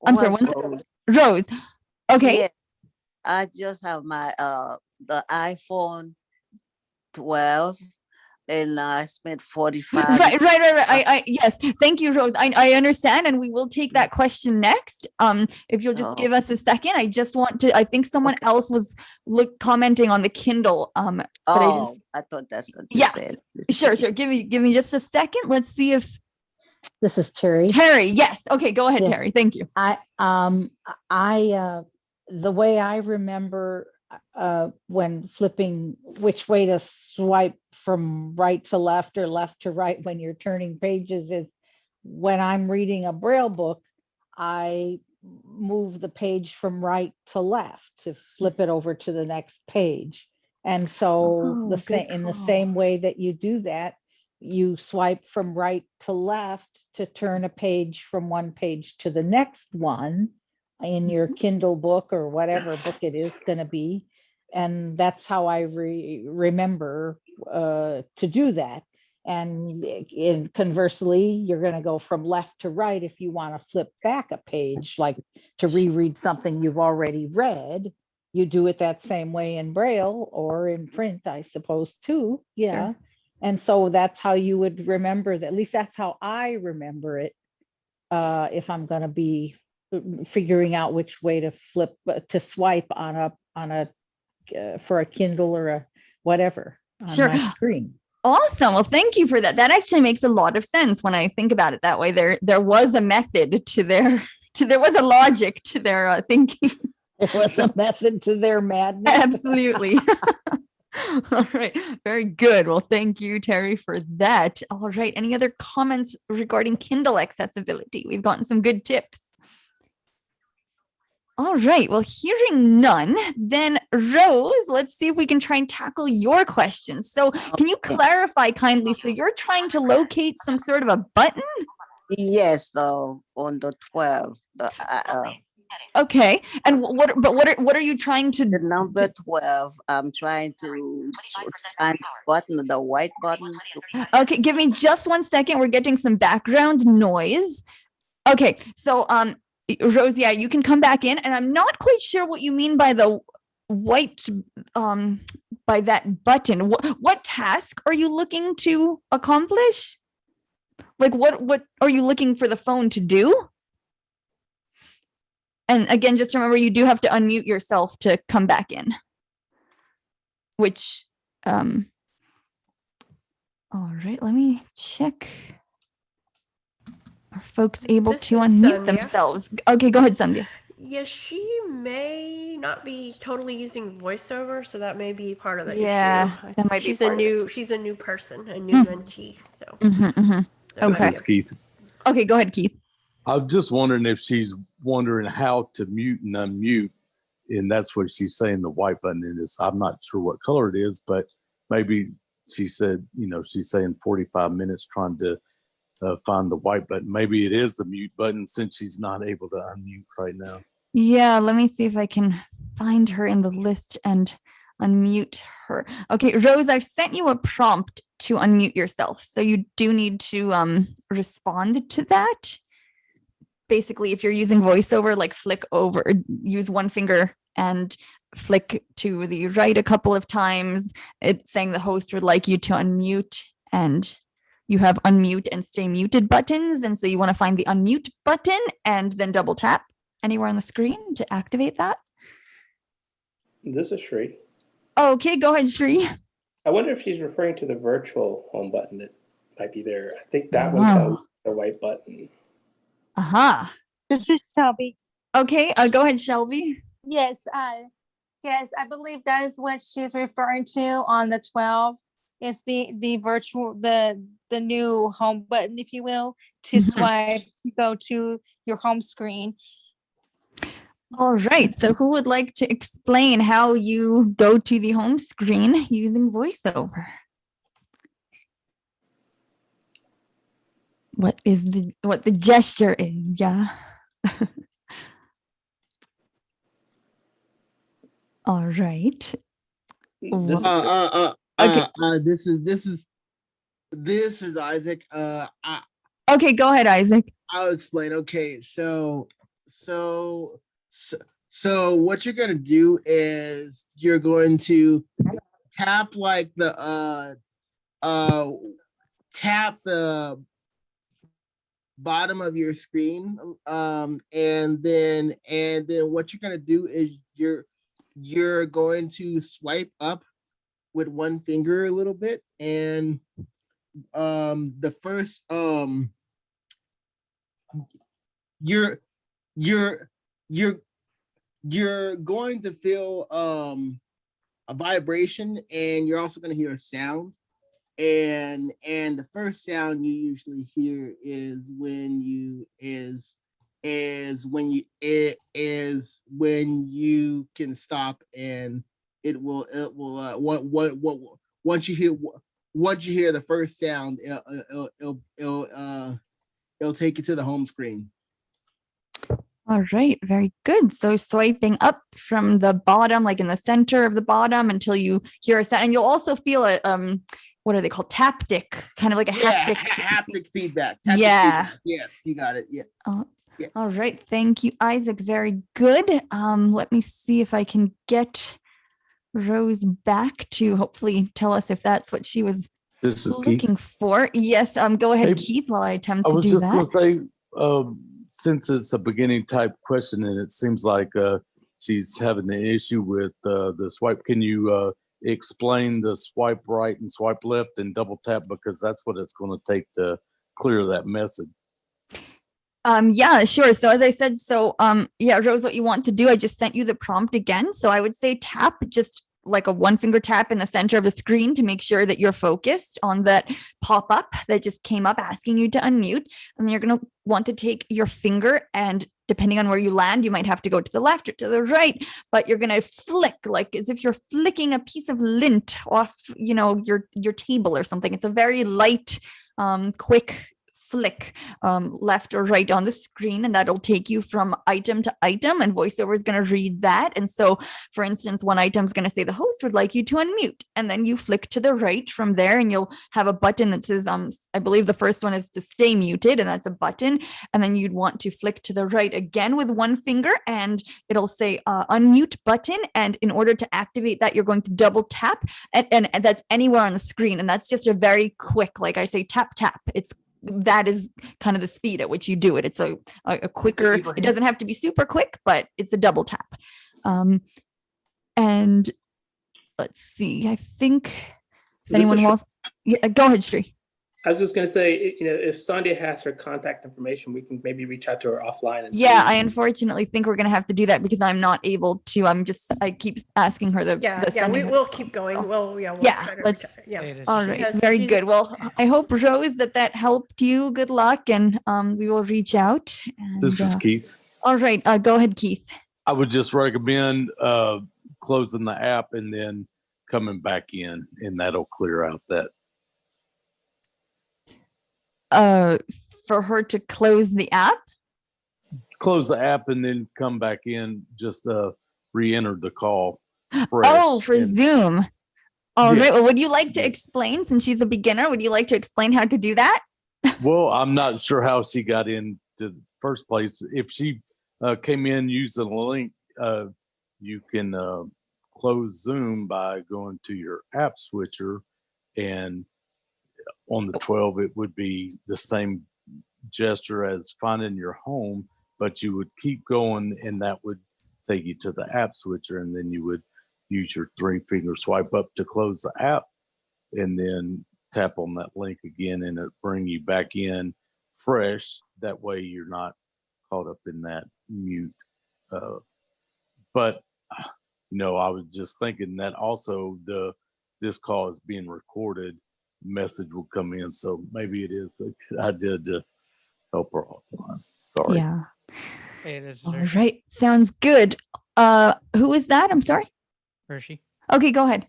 I'm sorry. Rose. Okay. Yeah, I just have my the iPhone 12, and I spent 45. Right. I yes. Thank you, Rose. I understand, and we will take that question next. If you'll just give us a second, I just want to. I think someone else was commenting on the Kindle. But I thought that's what you said. Sure. Give me just a second. Let's see if this is Terry. Terry, yes. Okay, go ahead, Terry. Thank you. The way I remember when flipping which way to swipe from right to left or left to right when you're turning pages is when I'm reading a Braille book, I move the page from right to left to flip it over to the next page. And so in the same way that you do that, you swipe from right to left to turn a page from one page to the next one in your Kindle book or whatever book it is going to be. And that's how I remember to do that. And conversely, you're going to go from left to right if you want to flip back a page, like to reread something you've already read. You do it that same way in Braille or in print, I suppose, too. Yeah. Sure. And so that's how you would remember that. At least that's how I remember it if I'm going to be figuring out which way to flip, to swipe on a for a Kindle or a whatever on Sure. my screen. Awesome. Well, thank you for that. That actually makes a lot of sense when I think about it that way. There was a method to there was a logic to their thinking. There was a method to their madness. Absolutely. All right. Very good. Well, thank you, Terry, for that. All right. Any other comments regarding Kindle accessibility? We've gotten some good tips. All right. Well, hearing none, then Rose, let's see if we can try and tackle your questions. So can you clarify kindly? So you're trying to locate some sort of a button? Yes, on the 12. Okay. And what are you trying to The number 12, I'm trying to find the button, the white button. Okay, give me just 1 second. We're getting some background noise. Okay, so Rose, yeah, you can come back in, and I'm not quite sure what you mean by the white by that button. What task are you looking to accomplish? Like what are you looking for the phone to do? And again, just remember you do have to unmute yourself to come back in. Which all right, let me check. Are folks able This to is unmute Sandhya. themselves? Okay, go ahead, Sandhya. Yeah, she may not be totally using voiceover, so that may be part of the Yeah, issue. that might be She's part of it. she's a new person, a new mentee. So that This might is be Keith. Okay, go ahead, Keith. I'm just wondering if she's wondering how to mute and unmute, and that's what she's saying the white button is. I'm not sure what color it is, but maybe she said, she's saying 45 minutes trying to find the white button. Maybe it is the mute button since she's not able to unmute right now. Yeah, let me see if I can find her in the list and unmute her. Okay, Rose, I've sent you a prompt to unmute yourself. So you do need to respond to that. Basically, if you're using voiceover, like flick over, use one finger and flick to the right a couple of times. It's saying the host would like you to unmute, and you have unmute and stay muted buttons. And so you want to find the unmute button and then double tap anywhere on the screen to activate that. This is Shri. Okay, go ahead, Shri. I wonder if she's referring to the virtual home button that might be there. I think that one comes with the white button. Aha. This is Shelby. Okay, go ahead, Shelby. Yes, yes, I believe that is what she's referring to on the 12. It's the virtual, the new home button, if you will, to swipe, go to your home screen. All right, so who would like to explain how you go to the home screen using voiceover? What the gesture is, yeah. All right. This is Isaac. Okay, go ahead, Isaac. I'll explain. Okay, so what you're gonna do is you're going to tap like tap the bottom of your screen, and then what you're gonna do is you're going to swipe up with one finger a little bit, and the first you're going to feel a vibration, and you're also going to hear a sound, and the first sound you usually hear is when you can stop, and it will once you hear the first sound, it'll take you to the home screen. All right, very good. So swiping up from the bottom, like in the center of the bottom, until you hear a sound, and you'll also feel a what are they called? Taptic, kind of like a haptic feedback. Yeah. Feedback. Yes, you got it. Yeah. Yeah. All right, thank you, Isaac. Very good. Let me see if I can get Rose back to hopefully tell us if that's what she was This is looking Keith. for. Yes. Go ahead, Hey, Keith, while I attempt I to was do just that. going to say, since it's a beginning type question and it seems like she's having an issue with the swipe, can you explain the swipe right and swipe left and double tap, because that's what it's going to take to clear that message. Yeah, sure. So as I said, yeah, Rose, what you want to do, I just sent you the prompt again. So I would say tap, just like a one finger tap in the center of the screen to make sure that you're focused on that pop-up that just came up asking you to unmute. And then you're going to want to take your finger, and depending on where you land, you might have to go to the left or to the right, but you're going to flick like as if you're flicking a piece of lint off, your table or something. It's a very light, quick flick left or right on the screen, and that'll take you from item to item, and VoiceOver is going to read that. And so, for instance, one item is going to say the host would like you to unmute, and then you flick to the right from there, and you'll have a button that says, I believe the first one is to stay muted, and that's a button. And then you'd want to flick to the right again with one finger, and it'll say unmute button. And in order to activate that, you're going to double tap, and that's anywhere on the screen. And that's just a very quick, like I say, tap, tap. That is kind of the speed at which you do it. It's a quicker, it doesn't have to be super quick, but it's a double tap. And let's see, I think if anyone wants, go ahead, Sri. I was just going to say, if Sandhya has her contact information, we can maybe reach out to her offline. And yeah, I unfortunately think we're going to have to do that because I'm not able to. I keep asking her we'll keep going. We'll try to let's. yeah. All right, very good. Well, I hope, Rose, that helped you. Good luck, and we will reach out. And, this is Keith. All right, go ahead, Keith. I would just recommend closing the app and then coming back in, and that'll clear out that. For her to close the app? Close the app and then come back in, just re-enter the call. Oh, for Zoom. All right. Yes. Well, would you like to explain, since she's a beginner, would you like to explain how to do that? Well, I'm not sure how she got into the first place. If she came in using a link, you can close Zoom by going to your app switcher, and on the 12, it would be the same gesture as finding your home, but you would keep going, and that would take you to the app switcher, and then you would use your 3-finger swipe up to close the app, and then tap on that link again, and it bring you back in fresh. That way you're not caught up in that mute. But I was just thinking that also this call is being recorded. Message will come in, so maybe it is a good idea to help her offline. Sorry. Yeah. Hey, this is All Hershey. right. Sounds good. Who is that? I'm sorry. Hershey. Okay, go ahead. Go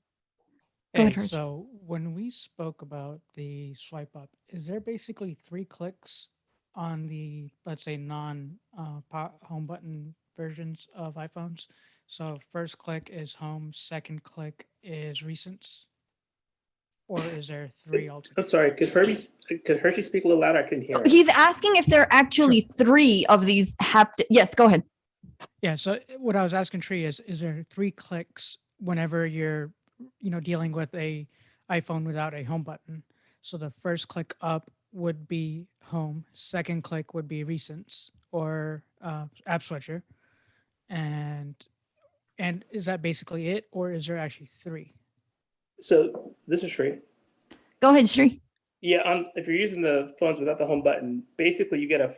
Hey, ahead, Hershey. so when we spoke about the swipe up, is there basically 3 clicks on the, let's say, non home button versions of iPhones? So first click is home, second click is recents, or is there 3 altogether? I'm sorry. Could Hershey speak a little louder? I couldn't hear. He's asking if there are actually 3 of these haptic. Yes, go ahead. Yeah. So what I was asking Tree is there 3 clicks whenever you're, dealing with a iPhone without a home button? So the first click up would be home, second click would be recents or app switcher, and is that basically it, or is there actually 3? So this is Sri. Go ahead, Sri. Yeah, if you're using the phones without the home button, basically you get an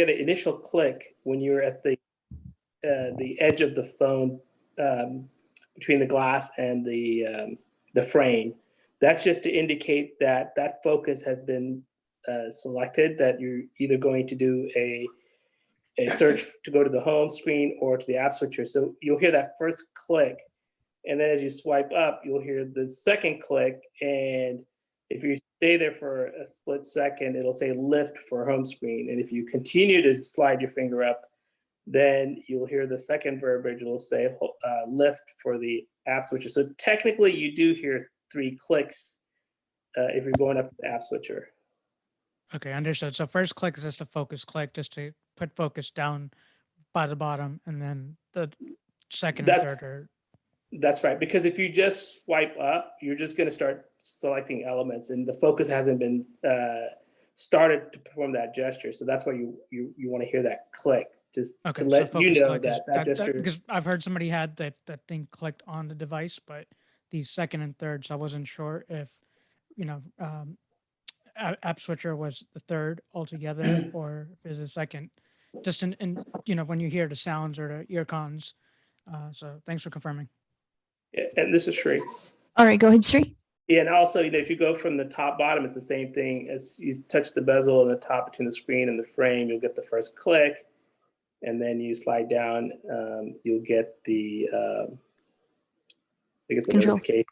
initial click when you're at the edge of the phone, between the glass and the frame. That's just to indicate that focus has been selected, that you're either going to do a search to go to the home screen or to the app switcher. So you'll hear that first click, and then as you swipe up, you'll hear the second click. And if you stay there for a split second, it'll say lift for home screen. And if you continue to slide your finger up, then you'll hear the second verbiage. It'll say lift for the app switcher. So technically you do hear 3 clicks if you're going up the app switcher. Okay, understood. So first click is just a focus click, just to put focus down by the bottom, and then the second and third are. That's right, because if you just swipe up, you're just going to start selecting elements, and the focus hasn't been started to perform that gesture. So that's why you want to hear that click, just Okay, to so let you focus know click is that gesture. because I've heard somebody had that thing clicked on the device, but the second and third, so I wasn't sure if app switcher was the third altogether or if it's the second. Just in when you hear the sounds or the ear cons. So thanks for confirming. Yeah, and this is Sri. All right, go ahead, Sri. Yeah, and also, if you go from the top bottom, it's the same thing. As you touch the bezel in the top between the screen and the frame, you'll get the first click, and then you slide down, you'll get the Control. notification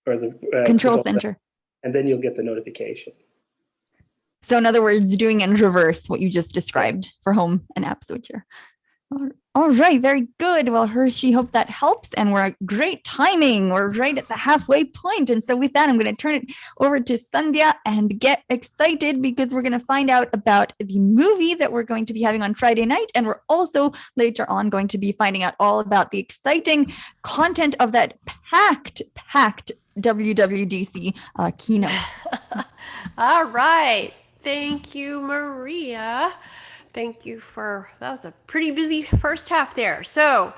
or the Control center. and then you'll get the notification. So in other words, doing in reverse what you just described for home and app switcher. All right, very good. Well, Hershey, hope that helps. And we're at great timing. We're right at the halfway point. And so with that, I'm going to turn it over to Sandhya and get excited because we're going to find out about the movie that we're going to be having on Friday night. And we're also later on going to be finding out all about the exciting content of that packed WWDC keynote. All right. Thank you, Maria. Thank you that was a pretty busy first half there. So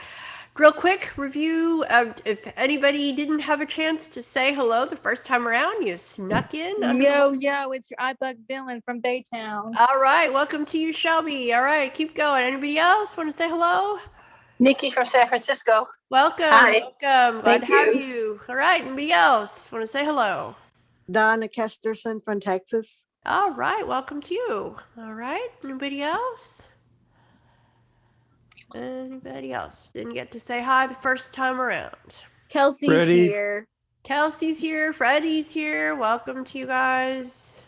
real quick review. If anybody didn't have a chance to say hello the first time around, you snuck in. Yo, it's your iBUG villain from Baytown. All right. Welcome to you, Shelby. All right. Keep going. Anybody else want to say hello? Nikki from San Francisco. Welcome. Hi. Welcome. Glad Thank to have you. you. All right. Anybody else want to say hello? Donna Kesterson from Texas. All right. Welcome to you. All right. Anybody else? Anybody else didn't get to say hi the first time around? Kelsey's Freddie. here. Kelsey's here. Freddie's here. Welcome to you guys.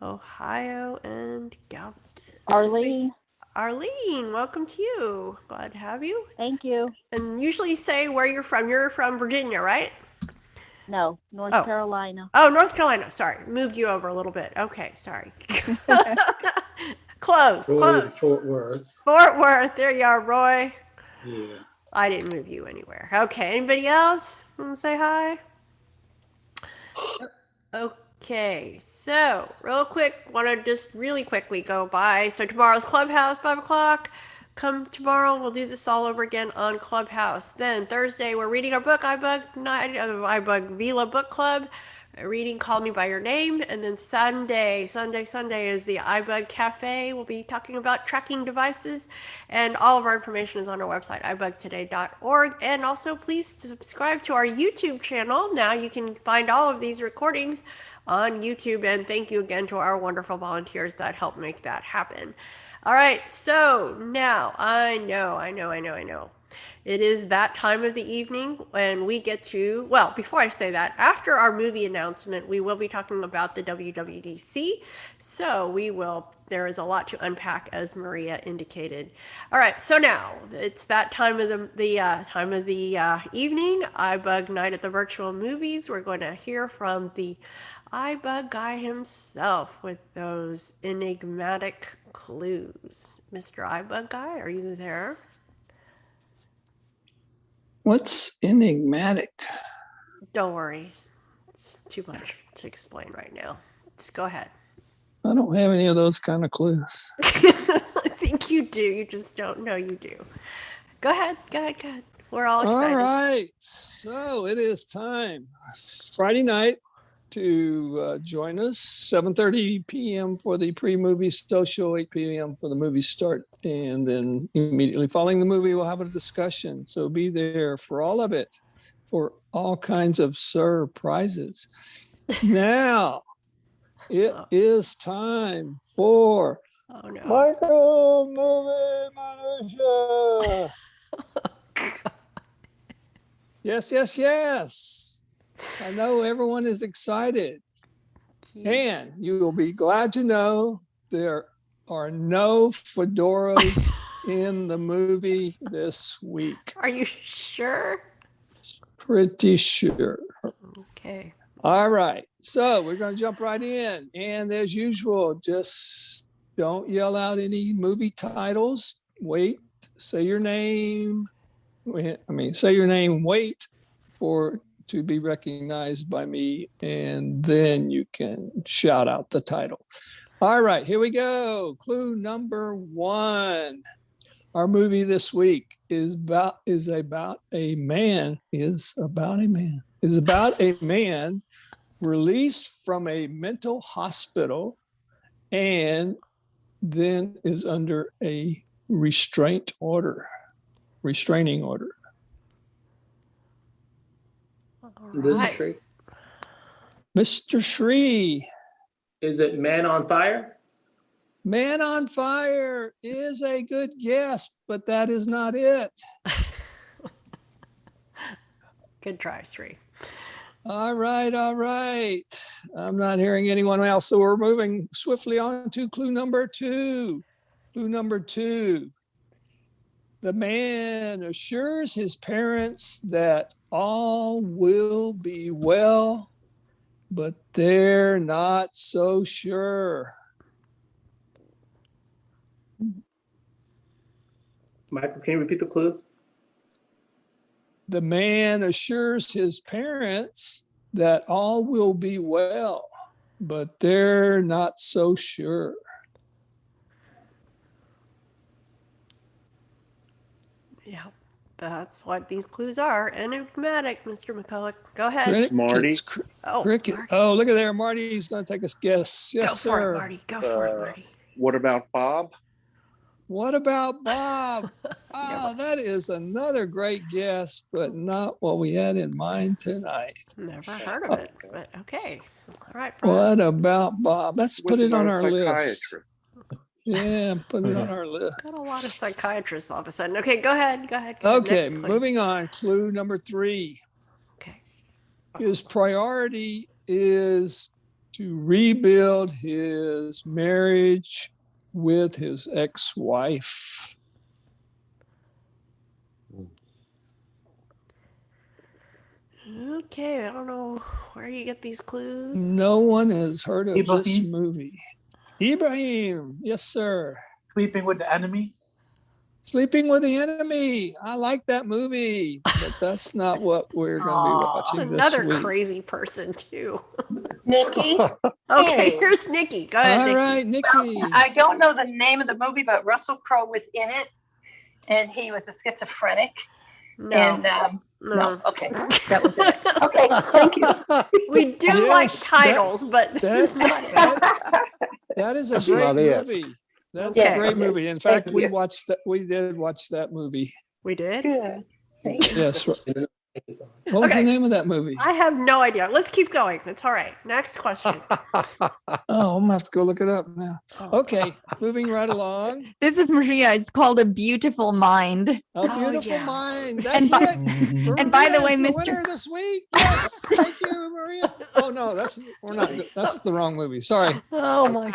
Ohio and Galveston. Arlene. Arlene, welcome to you. Glad to have you. Thank you. And usually say where you're from. You're from Virginia, right? No, North Carolina. Oh, North Carolina. Sorry. Moved you over a little bit. Okay. Sorry. Close. Fort Worth. Fort Worth. There you are, Roy. Yeah. I didn't move you anywhere. Okay. Anybody else want to say hi? Okay. So real quick, want to just really quickly go by. So tomorrow's Clubhouse, 5 o'clock. Come tomorrow, we'll do this all over again on Clubhouse. Then Thursday, we're reading our book, iBUG Vila Book Club, reading Call Me By Your Name. And then Sunday is the iBUG Cafe. We'll be talking about tracking devices. And all of our information is on our website, ibugtoday.org. And also, please subscribe to our YouTube channel. Now you can find all of these recordings on YouTube. And thank you again to our wonderful volunteers that help make that happen. All right, so now I know. It is that time of the evening when we get to, well, before I say that, after our movie announcement, we will be talking about the WWDC. So there is a lot to unpack, as Maria indicated. All right, so now it's that time of the evening, iBUG Night at the Virtual Movies. We're going to hear from the iBUG guy himself with those enigmatic clues. Mr. iBUG guy, are you there? What's enigmatic? Don't worry. It's too much to explain right now. Just go ahead. I don't have any of those kind of clues. I think you do. You just don't know you do. Go ahead. We're all excited. All right. So it is time. It's Friday night to join us. 7:30 p.m. for the pre-movie social, 8 p.m. for the movie start. And then immediately following the movie, we'll have a discussion. So be there for all of it, for all kinds of surprises. Now, it is time for Michael Movie Minutia. Yes. I know everyone is excited. And you will be glad to know there are no fedoras in the movie this week. Are you sure? Pretty sure. Okay. All right. So we're going to jump right in. And as usual, just don't yell out any movie titles. Wait, say your name. Say your name, wait for to be recognized by me, and then you can shout out the title. All right, here we go. Clue number 1. Our movie this week is about a man released from a mental hospital and then is under a restraining order. This is Right. Shree. Mr. Shree. Is it Man on Fire? Man on Fire is a good guess, but that is not it. Good try, Sri. All right. I'm not hearing anyone else, so we're moving swiftly on to clue number 2. Clue number 2. The man assures his parents that all will be well, but they're not so sure. Michael, can you repeat the clue? The man assures his parents that all will be well, but they're not so sure. Yeah, that's what these clues are. Enigmatic, Mr. McCulloch. Go ahead. Marty. Oh, Cricket. Marty. Oh, look at there. Marty's going to take a guess. Yes, Go sir. for it, Marty. Go for it, Marty. What about Bob? What about Bob? That is another great guess, but not what we had in mind tonight. Never heard of it, but okay. All right, Brian. What about Bob? Let's put it on our list. Psychiatrist. Yeah, put it on our list. Got a lot of psychiatrists all of a sudden. Okay, go ahead. Okay, Next clue. moving on. Clue number 3. Okay. His priority is to rebuild his marriage with his ex-wife. Okay, I don't know where you get these clues. No one has heard of this Ibrahim? movie. Ibrahim, yes, sir. Sleeping with the Enemy. Sleeping with the Enemy. I like that movie, but that's not what we're going to be watching Another this week. crazy person too. Nikki. Okay, Hey. here's Nikki. Go ahead, All Nikki. right, Nikki. I don't know the name of the movie, but Russell Crowe was in it, and he was a schizophrenic. No. And No. okay, that was it. Okay, thank you. We do like titles, but this is not it. That is a That's great not it. movie. That's Okay. a great movie. In Thank fact, we you. watched that. We did watch that movie. We did? Good. Thank you. Yes. What was Okay. the name of that movie? I have no idea. Let's keep going. It's all right. Next question. Oh, I'm gonna have to go look it up now. Okay, moving right along. This is Maria. It's called A Beautiful Mind. A Beautiful yeah. Mind. That's by- it. and by the way, Maria's Mr. winner this week. Yes, thank you, Maria. Oh no, we're not. That's the wrong movie. Sorry. Oh my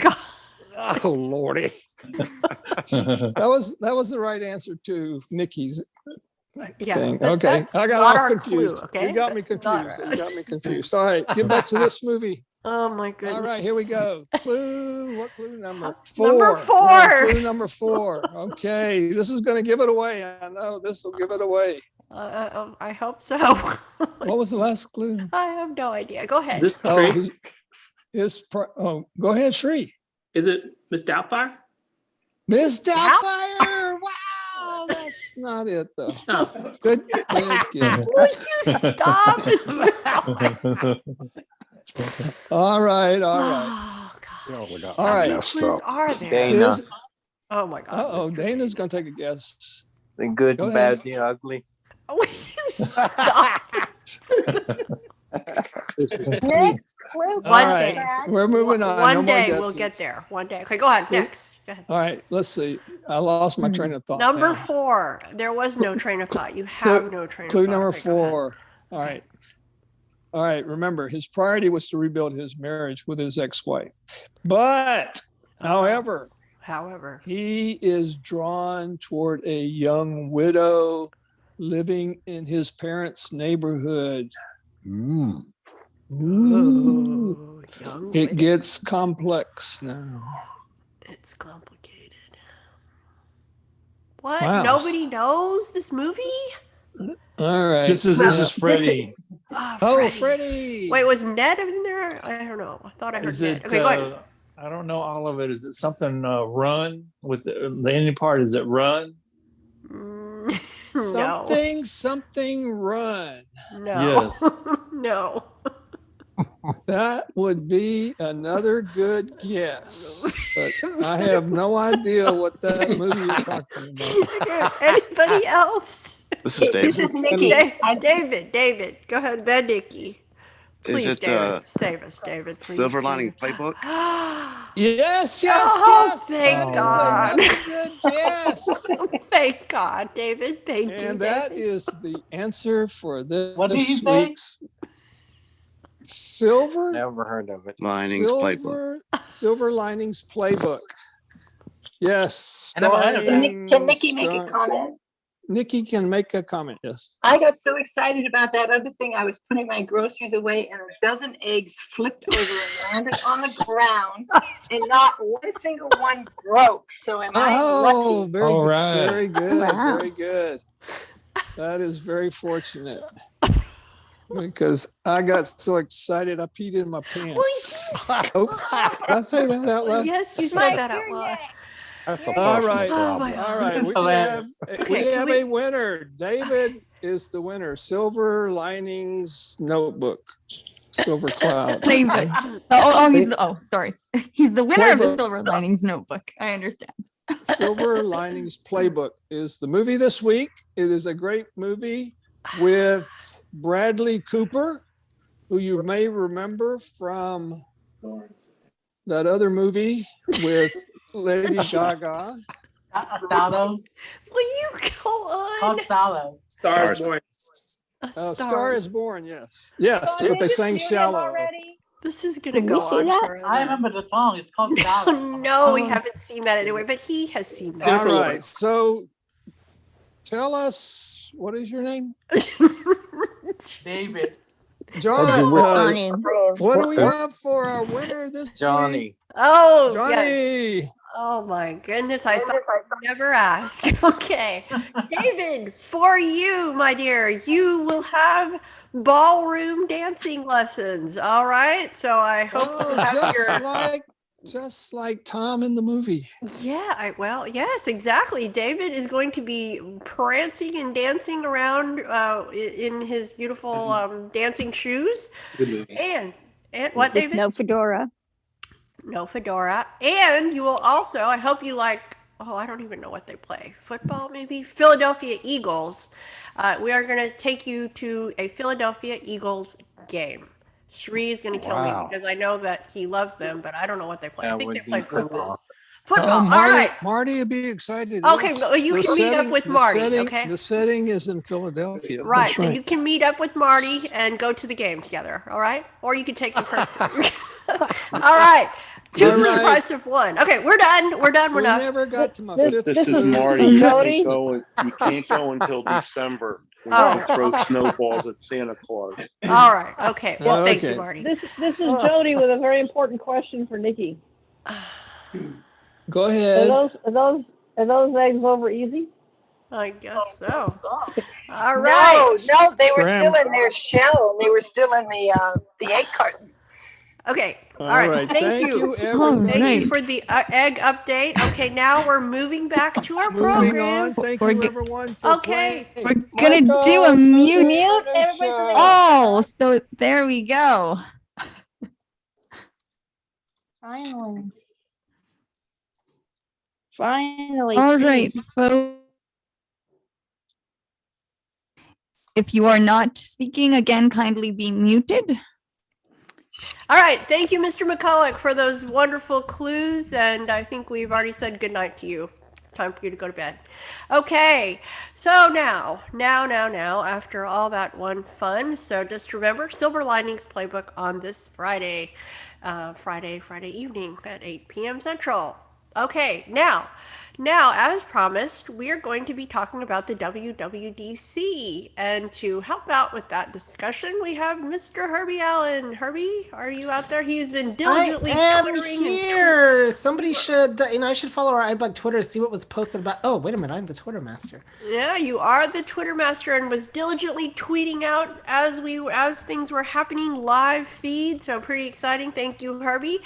God. Oh Lordy. That was the right answer to Nikki's Yeah. thing. but Okay, that's I got not all our confused. clue, okay? You got me That's not confused. right. You got me confused. All right, get back to this movie. Oh my goodness. All right, here we go. Clue. What clue number? Number 4. 4. We're on clue number 4. Okay, this is going to give it away. I know this will give it away. I hope so. What was the last clue? I have no idea. Go ahead. This Oh, Shree? Go ahead, Shree. Is it Miss Doubtfire? Miss Doubtfire. Wow, that's not it though. Oh. Good. Yeah. Will you stop? All right. Oh, God. Oh, we got All right. messed Clues up. are there? Dana. Oh my God. Uh-oh, Dana's going to take a guess. The good, Go the ahead. bad, the ugly. Will you stop? Next clue. All One right, day. we're moving on. One No more day we'll guesses. get there. One day. Okay, go ahead. Next. Go ahead. All right, let's see. I lost my train of thought. Number now. 4. There was no train of thought. You have no train of Clue thought. number Okay, go ahead. 4. All right. All right. Remember, his priority was to rebuild his marriage with his ex-wife. But, however, he is drawn toward a young widow living in his parents' neighborhood. Mm. Ooh. Young It widow. gets complex now. It's complicated. What? Wow. Nobody knows this movie? All right. This is Freddie. Oh, Freddie. Freddie. Wait, was Ned in there? I don't know. I thought I heard Is Ned. it? Okay, go ahead. I don't know all of it. Is it something run with the ending part? Is it run? Something run. No. Yes. No. That would be another good guess, but I have no idea what that movie you're talking about. Okay, anybody else? This is David. This is Nikki. David, go ahead. Then Nikki. Please, Is it David, save us, David. Please. Silver Lining Playbook? Yes. Thank God. Good guess. Thank God, David. Thank you. And that is the answer for this What did you say? week's Silver Never heard of it. Linings Playbook. Silver Linings Playbook. Yes. I never heard of that. Can Nikki make a comment? Nikki can make a comment, yes. I got so excited about that other thing. I was putting my groceries away and a dozen eggs flipped over and landed on the ground and not one single one broke. So am I lucky? Very All good. right. Very good. Wow. Very good. That is very fortunate. Because I got so excited I peed in my pants. Oh, did I say that out loud? Yes, you said that out loud. That's a All personal right. problem. All right. We have a winner. David is the winner. Silver Linings Notebook. Silver Cloud. David. Sorry. He's the winner of the Silver Linings Notebook. I understand. Silver Linings Playbook is the movie this week. It is a great movie with Bradley Cooper, who you may remember from that other movie with Lady Gaga. Othello. Will you go on? Called Othello. Star is Born. Star is Born, yes. Yes, Oh, but they just sang mute him Shallow. already? This is gonna Can go we see on that? forever. I remember the song. It's called Othello. No, we haven't seen that anyway, but he has seen that. All right, so tell us, what is your name? David. Johnny. What do we have for our winner this week? Johnny. Oh, Johnny. yes. Oh my goodness, I thought I'd never ask. Okay. David, for you, my dear, you will have ballroom dancing lessons. All right. So I hope you have just like Tom in the movie. Yeah, yes, exactly. David is going to be prancing and dancing around in his beautiful dancing shoes. Good movie. And what, David? No fedora. No fedora. And you will also, I hope you like, I don't even know what they play. Football, maybe? Philadelphia Eagles. We are going to take you to a Philadelphia Eagles game. Shree is going to kill me because I know that he loves them, but I don't know what they play. I think they play football. Football. Marty, All right. Marty would be excited. Okay, well, you can meet up with Marty, okay? The setting is in Philadelphia. Right, That's so you can meet up with Marty and go to the game together, all right? Or you can take the person. All right. Two for the price of one. Okay, we're done. We're We never got to my fifth. This is Marty. You can't go until December when you throw snowballs at Santa Claus. All right. Okay. Well, thank you, Marty. This is Jody with a very important question for Nikki. Go ahead. Are those eggs over easy? I guess so. All right. No, they were still in their shell. They were still in the egg carton. Okay. All right. Thank you. Thank you for the egg update. Okay, now we're moving back to our program. Moving on. Thank you, everyone. Okay. We're gonna do a mute everybody. all. So there we go. Finally. All right, please. folks. If you are not speaking, again, kindly be muted. All right. Thank you, Mr. McCulloch, for those wonderful clues. And I think we've already said goodnight to you. Time for you to go to bed. Okay. So now, after all that one fun, so just remember Silver Linings Playbook on this Friday evening at 8 p.m. Central. Okay. Now Now, as promised, we are going to be talking about the WWDC. And to help out with that discussion, we have Mr. Herbie Allen. Herbie, are you out there? He's been diligently I am twittering here. Somebody should, I should follow our iBug Twitter, see what was posted about. Oh, wait a minute, I'm the Twitter master. Yeah, you are the Twitter master and was diligently tweeting out as things were happening live feed. So pretty exciting. Thank you, Herbie.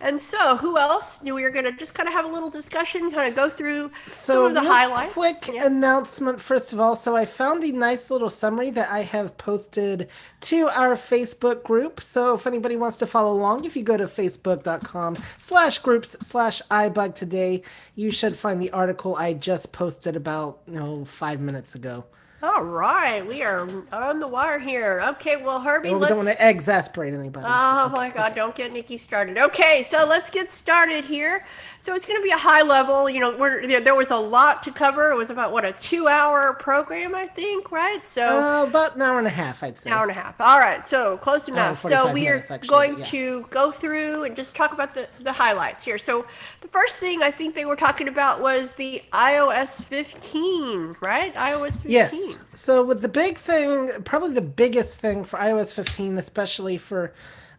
And so, who else? We are going to just kind of have a little discussion, kind of go through some of the real highlights. Quick announcement, first of all. So I found a nice little summary that I have posted to our Facebook group. So if anybody wants to follow along, if you go to facebook.com/groups/iBug today, you should find the article I just posted about 5 minutes ago. All right, we are on the wire here. Okay, well, Herbie, We don't want to exasperate anybody. Oh my God, don't get Nikki started. Okay, so let's get started here. So it's going to be a high level. There was a lot to cover. It was about, what, a 2-hour program, I think, right? So about an hour and a half, I'd say. An hour and a half. All right, so close enough. So we are going yeah. to go through and just talk about the highlights here. So the first thing I think they were talking about was the iOS 15, right? iOS 15. Yes. So with the big thing, probably the biggest thing for iOS 15, especially for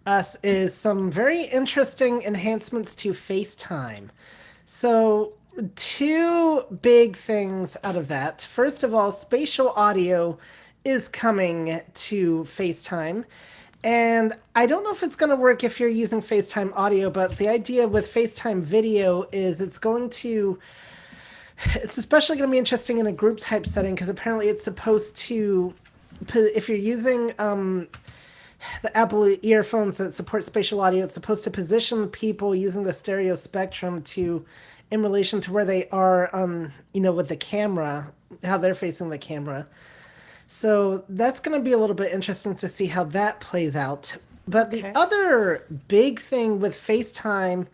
us, is some very interesting enhancements to FaceTime. So 2 big things out of that. First of all, spatial audio is coming to FaceTime. And I don't know if it's going to work if you're using FaceTime audio, but the idea with FaceTime video is it's especially going to be interesting in a group type setting because apparently it's supposed to, if you're using the Apple earphones that support spatial audio, it's supposed to position people using the stereo spectrum in relation to where they are, with the camera, how they're facing the camera. So that's going to be a little bit interesting to see how that plays out. But the other big thing with FaceTime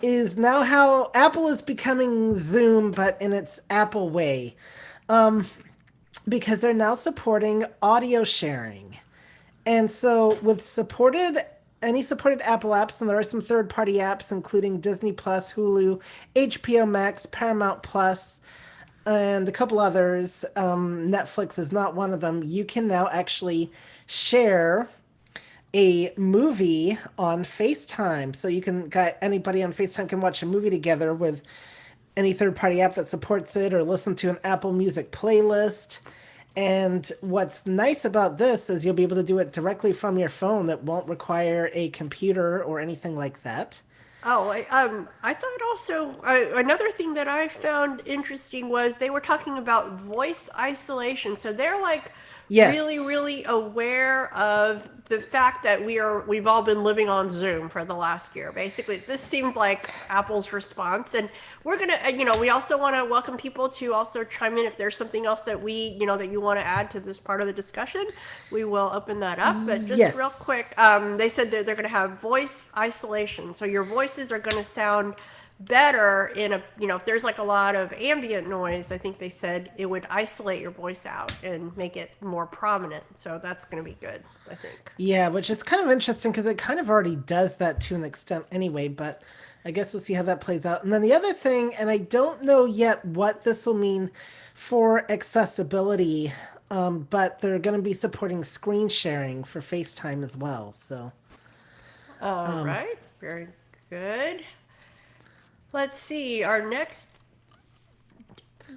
is now how Apple is becoming Zoom, but in its Apple way. Because they're now supporting audio sharing. And so with any supported Apple apps, and there are some third-party apps, including Disney Plus, Hulu, HBO Max, Paramount Plus, and a couple others. Netflix is not one of them. You can now actually share a movie on FaceTime. So anybody on FaceTime can watch a movie together with any third-party app that supports it or listen to an Apple Music playlist. And what's nice about this is you'll be able to do it directly from your phone. That won't require a computer or anything like that. Oh, I thought also another thing that I found interesting was they were talking about voice isolation. So they're really, really aware of the fact that we've all been living on Zoom for the last year. Basically, this seemed like Apple's response, and we're gonna, we also want to welcome people to also chime in if there's something else that that you want to add to this part of the discussion. We will open that up, but just real quick, they said that they're going to have voice isolation, so your voices are going to sound better in if there's a lot of ambient noise. I think they said it would isolate your voice out and make it more prominent, so that's going to be good, I think. Yeah, which is kind of interesting because it kind of already does that to an extent anyway, but I guess we'll see how that plays out. And then the other thing, and I don't know yet what this will mean for accessibility, but they're going to be supporting screen sharing for FaceTime as well. So all right, very good. Let's see, our next,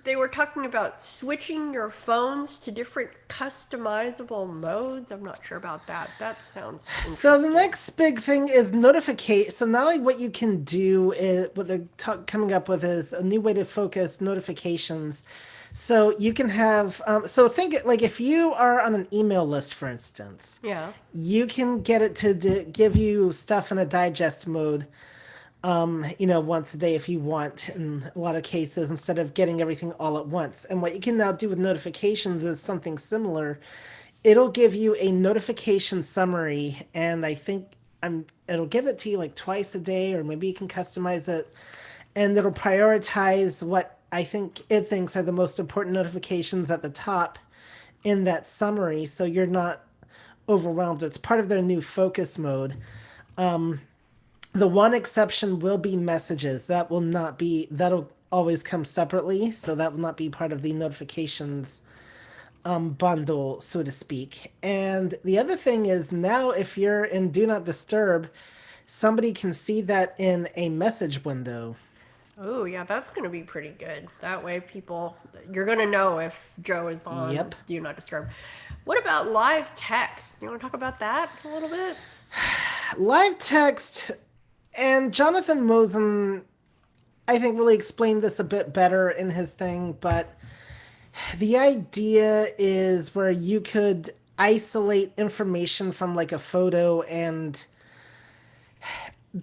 they were talking about switching your phones to different customizable modes. I'm not sure about that. That sounds interesting. So the next big thing is notification. So now what you can do is, what they're coming up with is a new way to focus notifications. So you can have, so think if you are on an email list, for instance, you can get it to give you stuff in a digest mode. Once a day if you want, in a lot of cases, instead of getting everything all at once. And what you can now do with notifications is something similar. It'll give you a notification summary, and I think it'll give it to you twice a day, or maybe you can customize it, and it'll prioritize what I think it thinks are the most important notifications at the top in that summary, so you're not overwhelmed. It's part of their new focus mode. The one exception will be messages. That'll always come separately, so that will not be part of the notifications bundle, so to speak. And the other thing is now if you're in Do Not Disturb, somebody can see that in a message window. Oh, yeah, that's going to be pretty good. That way, you're going to know if Joe is on Yep. Do Not Disturb. What about live text? You want to talk about that a little bit? Live text, and Jonathan Mosen, I think, really explained this a bit better in his thing, but the idea is where you could isolate information from like a photo and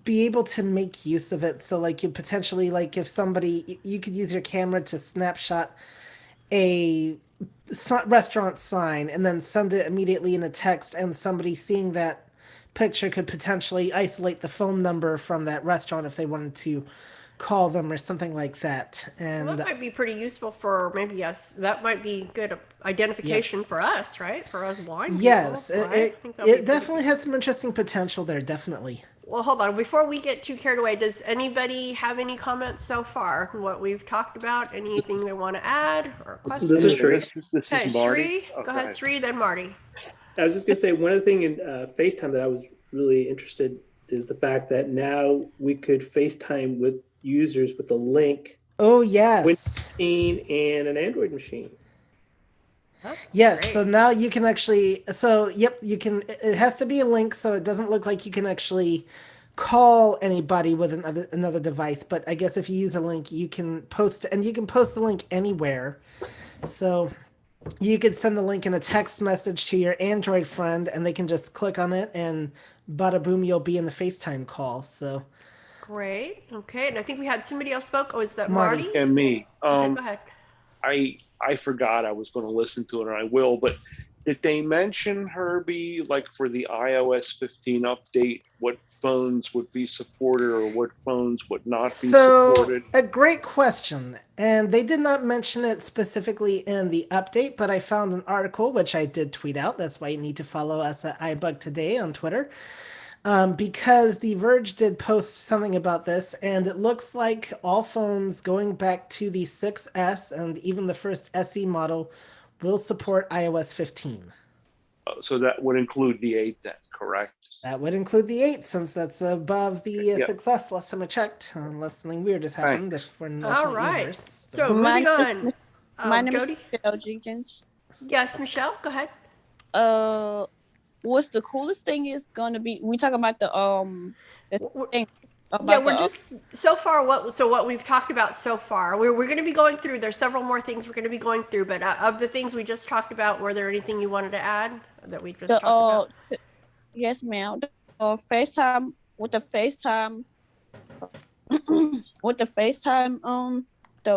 be able to make use of it. So like you potentially, like if somebody, you could use your camera to snapshot a restaurant sign and then send it immediately in a text, and somebody seeing that picture could potentially isolate the phone number from that restaurant if they wanted to call them or something like that. And Well, that might be pretty useful for maybe us. That might be good identification for us, right? For us blind people. yes, right? I it, think that'll it be definitely has some interesting potential there, definitely. Well, hold on. Before we get too carried away, does anybody have any comments so far? What we've talked about? Anything they want to add or questions? This is Sri. Okay, Marty. Sri. Go ahead, Sri, then Marty. I was just going to say, one other thing in FaceTime that I was really interested is the fact that now we could FaceTime with users with a link. Oh, yes. Windows machine and an Android machine. Yes, so now you can actually, you can, it has to be a link so it doesn't look like you can actually call anybody with another device, but I guess if you use a link, you can post, and you can post the link anywhere. So you could send the link in a text message to your Android friend, and they can just click on it, and bada boom, you'll be in the FaceTime call. So great. Okay, and I think we had somebody else spoke. Oh, is that Marty? Marty? And me. Okay, go ahead. I forgot I was going to listen to it, and I will. But did they mention, Herbie, like for the iOS 15 update, what phones would be supported or what phones would not be supported? A great question. And they did not mention it specifically in the update, but I found an article, which I did tweet out. That's why you need to follow us at iBUG Today on Twitter. Because The Verge did post something about this, and it looks like all phones going back to the 6S and even the first SE model will support iOS 15. So that would include the 8 then, correct? That would include the 8, since that's above the 6S last time I checked, unless something weird has happened. If we're in All alternate right. universe. So moving on. My name Jody? is Michelle Jenkins. Yes, Michelle, go ahead. What's the coolest thing is gonna be? We talking about the thing about Yeah, we're just so far what we've talked about so far. We're going to be going through. There's several more things we're going to be going through, but of the things we just talked about, were there anything you wanted to add that we just talked about? Yes, ma'am. FaceTime with the FaceTime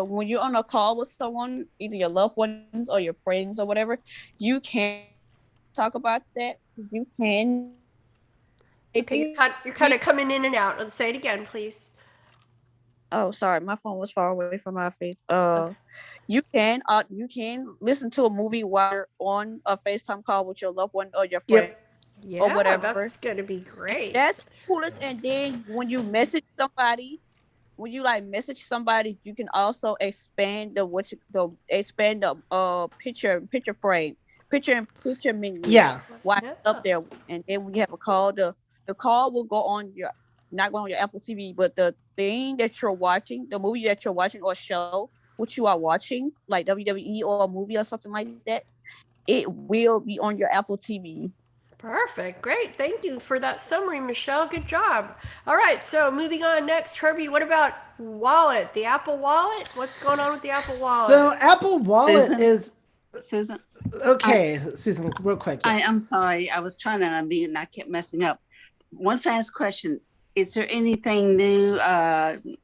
when you're on a call with someone, either your loved ones or your friends or whatever, you can talk about that. You can. Okay, you're kind of coming in and out. Let's say it again, please. Oh, sorry, my phone was far away from my face. You can listen to a movie while you're on a FaceTime call with your loved one or your friend. Yeah, or whatever. That's gonna be great. That's coolest. And then when you message somebody, you can also expand the picture frame, picture menu. Yeah. While up there, and then when you have a call, the call will go on not going on your Apple TV, but the thing that you're watching, the movie that you're watching or show, which you are watching, like WWE or a movie or something like that, it will be on your Apple TV. Perfect. Great. Thank you for that summary, Michelle. Good job. All right. So moving on next, Herbie, what about wallet? The Apple Wallet? What's going on with the Apple Wallet? So Apple Wallet is... Susan. Okay, Susan, real quick. Yes. I'm sorry. I was trying to unmute and I kept messing up. One fast question. Is there anything new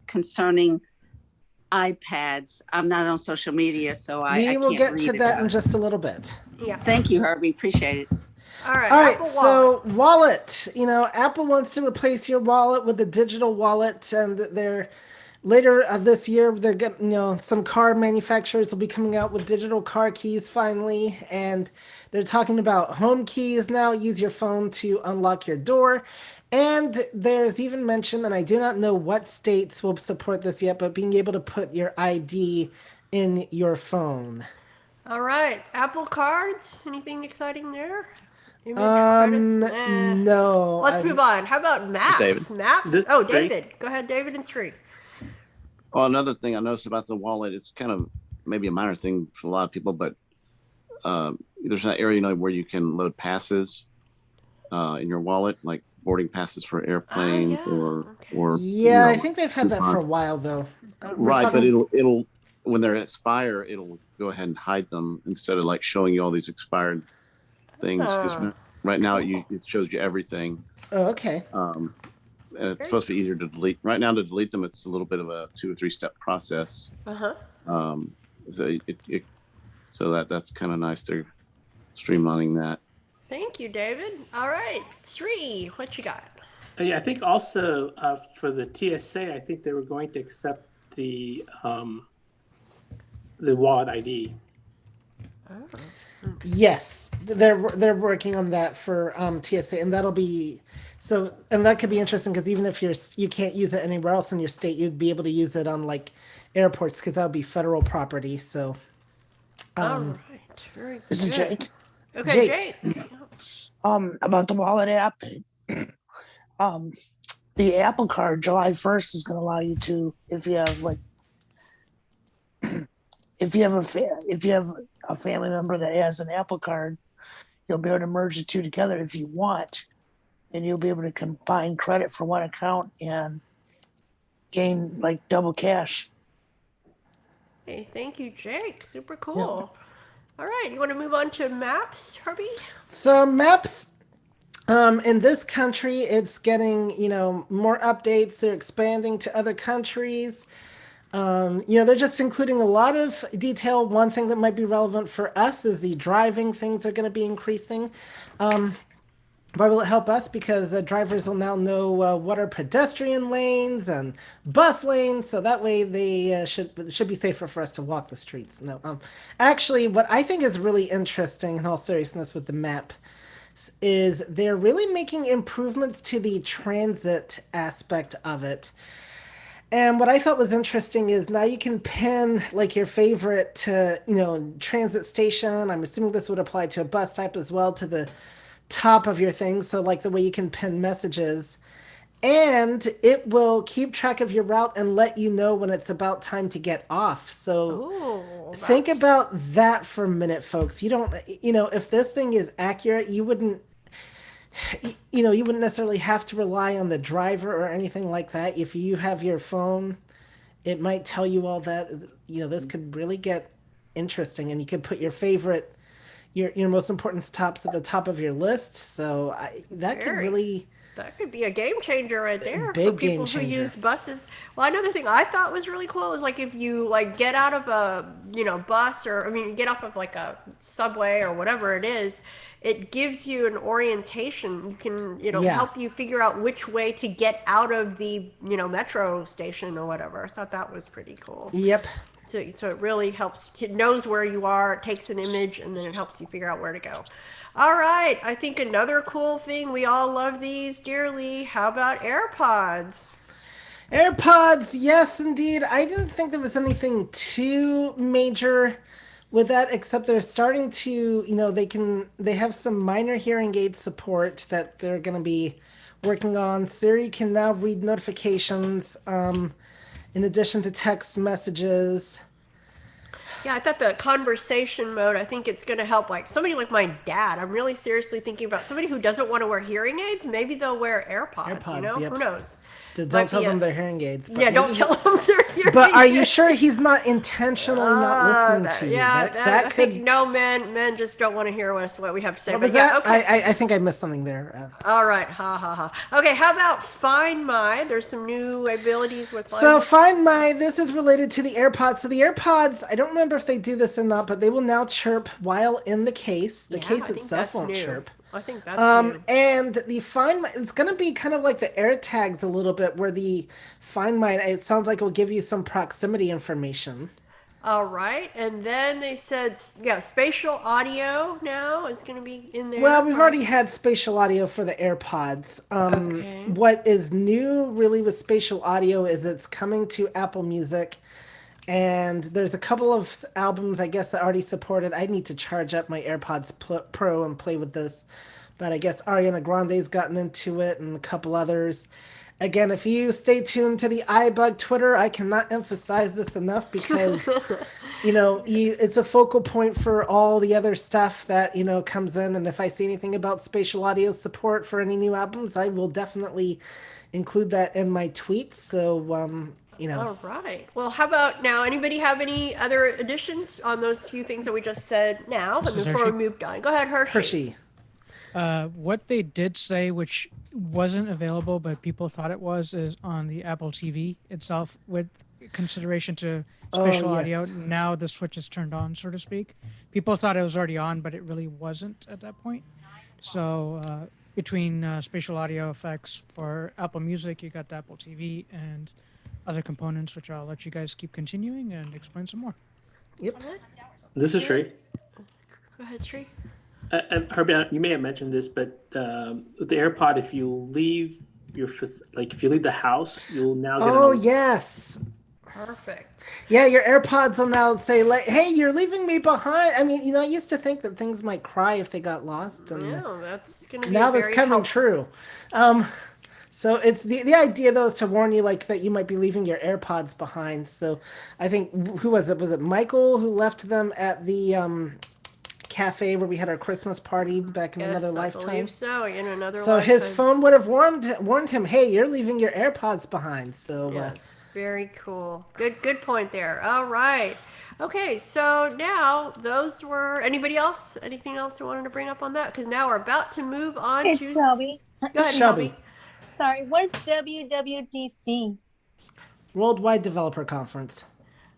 concerning iPads? I'm not on social media, so I can't read. We will get to that in just a little bit. Yeah. Thank you, Herbie. Appreciate it. All right. Apple so wallet. Apple wants to replace your wallet with a digital wallet, and they're later this year they're getting, some car manufacturers will be coming out with digital car keys finally, and they're talking about home keys now. Use your phone to unlock your door, And there's even mention, and I do not know what states will support this yet, but being able to put your ID in your phone. All right. Apple Cards. Anything exciting there? Image credits? Nah. No. Let's move on. How about maps? David. Maps? This Oh, is Drake. David. Go ahead, David and Street. Well, another thing I noticed about the wallet, it's kind of maybe a minor thing for a lot of people, but there's that area where you can load passes in your wallet, like boarding passes for airplanes or Yeah, I think they've had that for a while though. Right, but it'll when they expire, it'll go ahead and hide them instead of like showing you all these expired things. 'Cause right now it shows you everything. Oh, okay. And it's supposed to be easier to delete. Right now, to delete them, it's a little bit of a 2 or 3 step process. So that's kind of nice. They're streamlining that. Thank you, David. All right, Sri, what you got? Yeah, I think also for the TSA, I think they were going to accept the wallet ID. Yes, they're working on that for TSA, and that'll be so. And that could be interesting because even if you can't use it anywhere else in your state, you'd be able to use it on like airports because that would be federal property. So. All right. Very good. This is Jake. Okay, Jake. About the wallet app. The Apple Card July 1st is going to allow you to, if you have like, if you have a family member that has an Apple Card, you'll be able to merge the two together if you want, and you'll be able to combine credit for one account and gain like double cash. Hey, thank you, Jake. Super cool. All right, you want to move on to maps, Herbie? So maps, in this country, it's getting more updates. They're expanding to other countries. They're just including a lot of detail. One thing that might be relevant for us is the driving things are going to be increasing. Why will it help us? Because drivers will now know what are pedestrian lanes and bus lanes, so that way they should be safer for us to walk the streets. No, actually, what I think is really interesting, in all seriousness, with the map, is they're really making improvements to the transit aspect of it. And what I thought was interesting is now you can pin like your favorite transit station. I'm assuming this would apply to a bus type as well, to the top of your thing, so like the way you can pin messages, and it will keep track of your route and let you know when it's about time to get off. So think about that for a minute, folks. You don't if this thing is accurate, you wouldn't necessarily have to rely on the driver or anything like that. If you have your phone, it might tell you all that. This could really get interesting, and you could put your favorite your most important stops at the top of your list. So that could be a game changer right there big for people who use buses. Well, another thing I thought was really cool is like if you like get out of a bus, or get off of like a subway or whatever it is, it gives you an orientation. You can help you figure out which way to get out of the metro station or whatever. I thought that was pretty cool. Yep. So it really helps. It knows where you are. It takes an image, and then it helps you figure out where to go. All right. I think another cool thing, we all love these dearly. How about AirPods? AirPods, yes, indeed. I didn't think there was anything too major with that, except they're starting to, they have some minor hearing aid support that they're going to be working on. Siri can now read notifications. In addition to text messages. Yeah, I thought the conversation mode, I think it's going to help like somebody like my dad. I'm really seriously thinking about somebody who doesn't want to wear hearing aids. Maybe they'll wear AirPods, yep. Who knows? Don't tell them they're hearing aids. Yeah, don't tell them they're hearing aids. But are you sure he's not intentionally not listening to you? Yeah, that I could... think no, men just don't want to hear what we have to say. What was yeah, that? okay. I think I missed something there. All right, ha ha ha. Okay, how about Find My? There's some new abilities with Find So My. Find My, this is related to the AirPods. So the AirPods, I don't remember if they do this or not, but they will now chirp while in the case. The case itself won't chirp. I think that's new. And the Find My, it's going to be kind of like the AirTags a little bit, where the Find My, it sounds like it will give you some proximity information. All right, and then they said, yeah, spatial audio now is going to be in there. Well, we've already had spatial audio for the AirPods. Okay. What is new really with spatial audio is it's coming to Apple Music, and there's a couple of albums I guess that already support it. I need to charge up my AirPods Pro and play with this, but I guess Ariana Grande's gotten into it and a couple others. Again, if you stay tuned to the iBug Twitter, I cannot emphasize this enough because it's a focal point for all the other stuff that comes in. And if I see anything about spatial audio support for any new albums, I will definitely include that in my tweets. So All right. Well, how about now? Anybody have any other additions on those few things that we just said now, and before we moved on? Go ahead, Hershey. What they did say, which wasn't available but people thought it was, is on the Apple TV itself with consideration to spatial audio. Now the switch is turned on, so to speak. People thought it was already on, but it really wasn't at that point. So between spatial audio effects for Apple Music, you got the Apple TV and other components, which I'll let you guys keep continuing and explain some more. Yep. This is Shree. Go ahead, Shree. Herbie, you may have mentioned this, but with the AirPod, if you leave if you leave the house, you'll now get. Oh yes. Perfect. Yeah, your AirPods will now say like, "Hey, you're leaving me behind." I mean, I used to think that things might cry if they got lost, and that's gonna be now very that's coming true. So it's the idea though is to warn you like that you might be leaving your AirPods behind. So I think who was it? Was it Michael who left them at the cafe where we had our Christmas party back in another lifetime? I believe so. In another So lifetime. his phone would have warned him, "Hey, you're leaving your AirPods behind." So yes, very cool. Good point there. All right. Okay, so now those were. Anybody else? Anything else they wanted to bring up on that? Because now we're about to move on It's to Shelby. Go ahead, Shelby. Sorry, what is WWDC? Worldwide Developer Conference.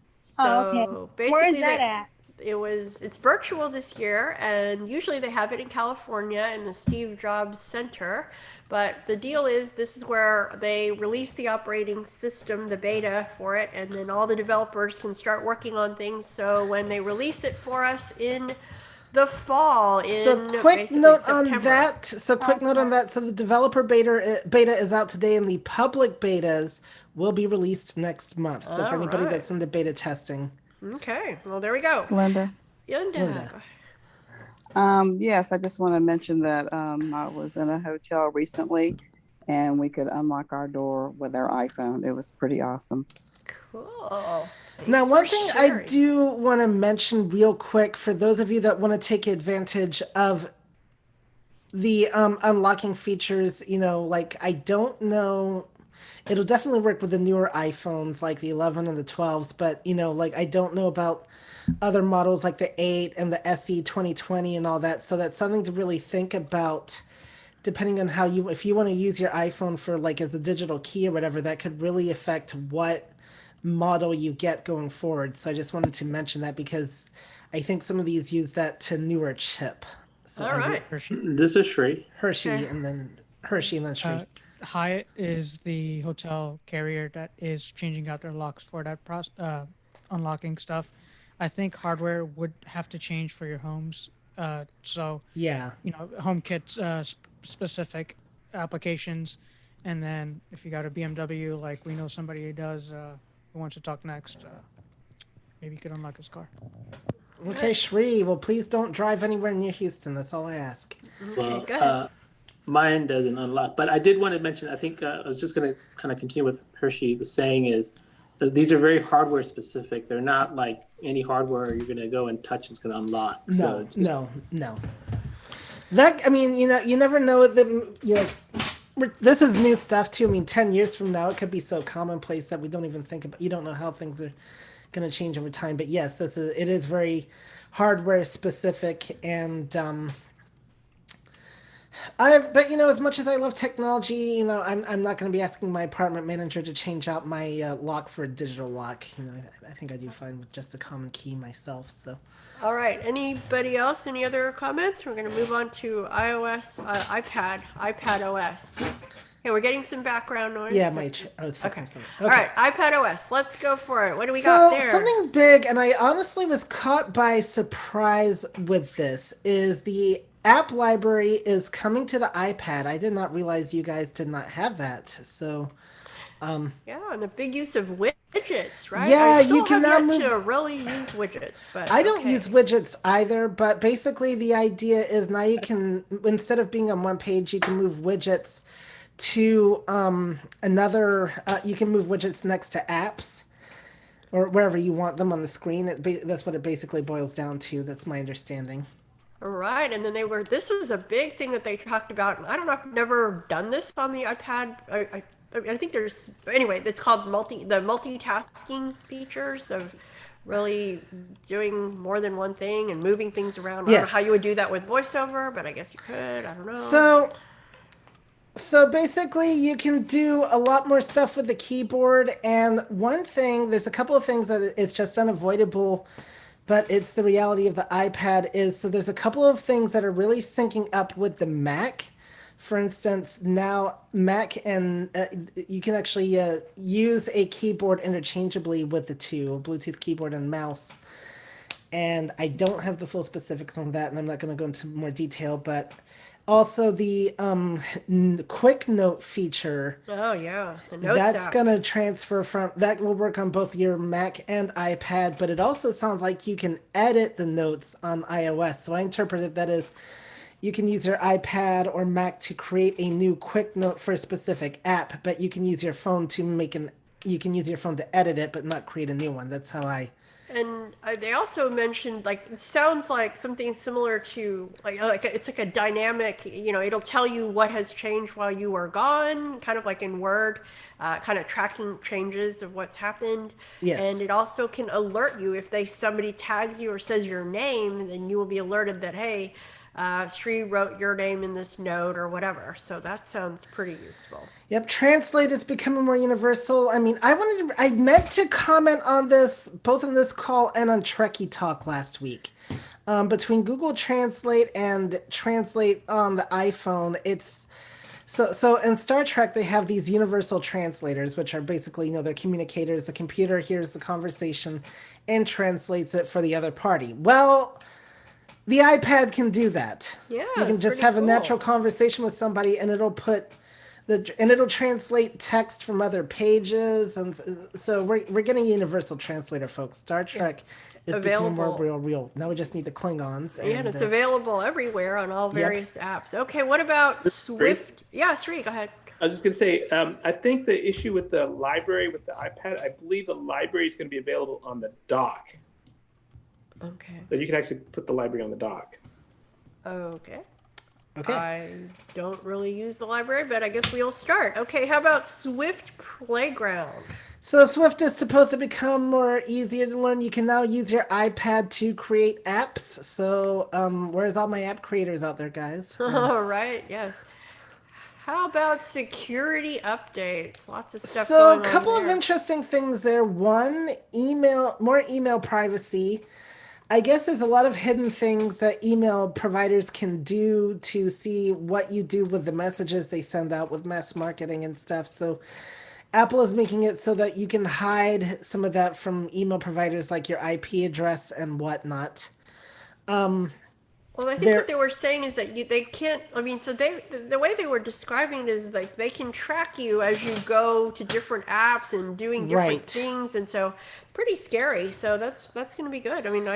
So basically, Where is that at? It's virtual this year, and usually they have it in California in the Steve Jobs Center. But the deal is, this is where they release the operating system, the beta for it, and then all the developers can start working on things. So when they release it for us in the fall, quick note on that. So the developer beta is out today, and the public betas will be released next month. So for anybody that's in the beta testing. Okay, well there we go. Linda. Linda. Yes, I just want to mention that I was in a hotel recently, and we could unlock our door with our iPhone. It was pretty awesome. Cool. Now, one thing I do want to mention real quick for those of you that want to take advantage of the unlocking features, I don't know. It'll definitely work with the newer iPhones like the 11 and the 12s, but I don't know about other models like the 8 and the SE 2020 and all that. So that's something to really think about, depending on if you want to use your iPhone for as a digital key or whatever, that could really affect what model you get going forward. So I just wanted to mention that because I think some of these use that to newer chip. So all right. This is Shree. Hershey and then Shree. Hyatt is the hotel carrier that is changing out their locks for that unlocking stuff. I think hardware would have to change for your homes. So yeah, HomeKit specific applications, and then if you got a BMW, like we know somebody who does, who wants to talk next, maybe you could unlock his car. Okay, Shree. Well, please don't drive anywhere near Houston. That's all I ask. Okay, go ahead. Mine doesn't unlock, but I did want to mention, I think I was just going to kind of continue with Hershey was saying is that these are very hardware specific. They're not like any hardware you're going to go and touch and it's going to unlock. No. That, you never know that, this is new stuff too. 10 years from now, it could be so commonplace that we don't even think about, you don't know how things are going to change over time. But yes, it is very hardware specific and, as much as I love technology, I'm not going to be asking my apartment manager to change out my lock for a digital lock. I think I do fine with just a common key myself. So, all right. Anybody else? Any other comments? We're going to move on to iOS, iPad OS. Okay, we're getting some background noise. Yeah, so I was fixing something. All right, iPad OS. Let's go for it. What do we So got there? something big, and I honestly was caught by surprise with this, is the app library is coming to the iPad. I did not realize you guys did not have that. So, yeah, and the big use of widgets, right? Yeah, I still you can have now yet move- to really use widgets, but I don't okay. use widgets either, but basically the idea is now you can, instead of being on one page, you can move widgets to another, you can move widgets next to apps or wherever you want them on the screen. That's what it basically boils down to. That's my understanding. All right, and then this was a big thing that they talked about. And I don't know, I've never done this on the iPad. I think there's, anyway, it's called the multitasking features of really doing more than one thing and moving things around. I don't know Yes. how you would do that with VoiceOver, but I guess you could. I don't know. So basically you can do a lot more stuff with the keyboard, and there's a couple of things that is just unavoidable, but it's the reality of the iPad so there's a couple of things that are really syncing up with the Mac. For instance, now Mac and you can actually use a keyboard interchangeably with the two, a Bluetooth keyboard and mouse. And I don't have the full specifics on that, and I'm not going to go into more detail, but also the quick note feature. Oh yeah, the Notes That's app. going to transfer that will work on both your Mac and iPad, but it also sounds like you can edit the notes on iOS. So I interpreted that as you can use your iPad or Mac to create a new quick note for a specific app, but you can use your phone to edit it, but not create a new one. That's how I. And they also mentioned, like, it sounds like something similar to it's like a dynamic, it'll tell you what has changed while you are gone, kind of like in Word, kind of tracking changes of what's happened. Yes. And it also can alert you if somebody tags you or says your name, then you will be alerted that, hey, Sri wrote your name in this note or whatever. So that sounds pretty useful. Yep, Translate is becoming more universal. I mean, I meant to comment on this both in this call and on Trekkie Talk last week. Between Google Translate and Translate on the iPhone, it's so in Star Trek they have these universal translators, which are basically, they're communicators. The computer hears the conversation and translates it for the other party. Well, the iPad can do that. Yeah, you can it's just pretty have a cool. natural conversation with somebody, and it'll translate text from other pages, and so we're getting a universal translator, folks. Star Trek is becoming more real. Now we just need the Klingons. Yeah, and it's available everywhere on all various apps. Okay, what about Swift? Yeah, Sri, go ahead. I was just going to say, I think the issue with the library with the iPad, I believe the library is going to be available on the dock. Okay. So you can actually put the library on the dock. Okay. Okay. I don't really use the library, but I guess we'll start. Okay, how about Swift Playground? So Swift is supposed to become more easier to learn. You can now use your iPad to create apps. So where's all my app creators out there, guys? All right, yes. How about security updates? Lots of stuff So going a on couple of there. interesting things there. One, more email privacy. I guess there's a lot of hidden things that email providers can do to see what you do with the messages they send out with mass marketing and stuff. So Apple is making it so that you can hide some of that from email providers, like your IP address and whatnot. Well, I think what they were saying is that they can't. I mean, so the way they were describing it is like they can track you as you go to different apps and doing different things, and so pretty scary. So that's going to be good. I mean, I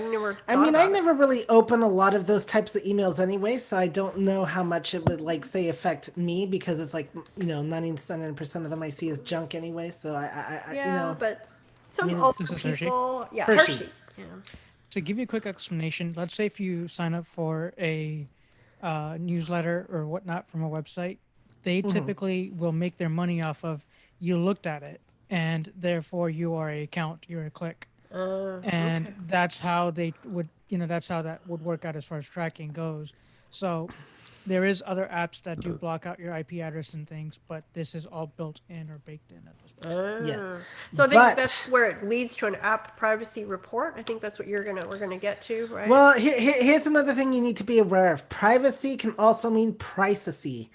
never really open a lot of those types of emails anyway, so I don't know how much it would affect me, because it's 99% of them I see as junk anyway. So but some This older is Hershey. people, Hershey. Yeah. To give you a quick explanation, let's say if you sign up for a newsletter or whatnot from a website, they typically will make their money off of you looked at it, and therefore you are a account, you're a click. And that's how they would, that's how that would work out as far as tracking goes. So there is other apps that do block out your IP address and things, but this is all built in or baked in at this point. So I think that's where it leads to an app privacy report. I think that's what we're gonna get to, right? Well, here's another thing you need to be aware of. Privacy can also mean privacy.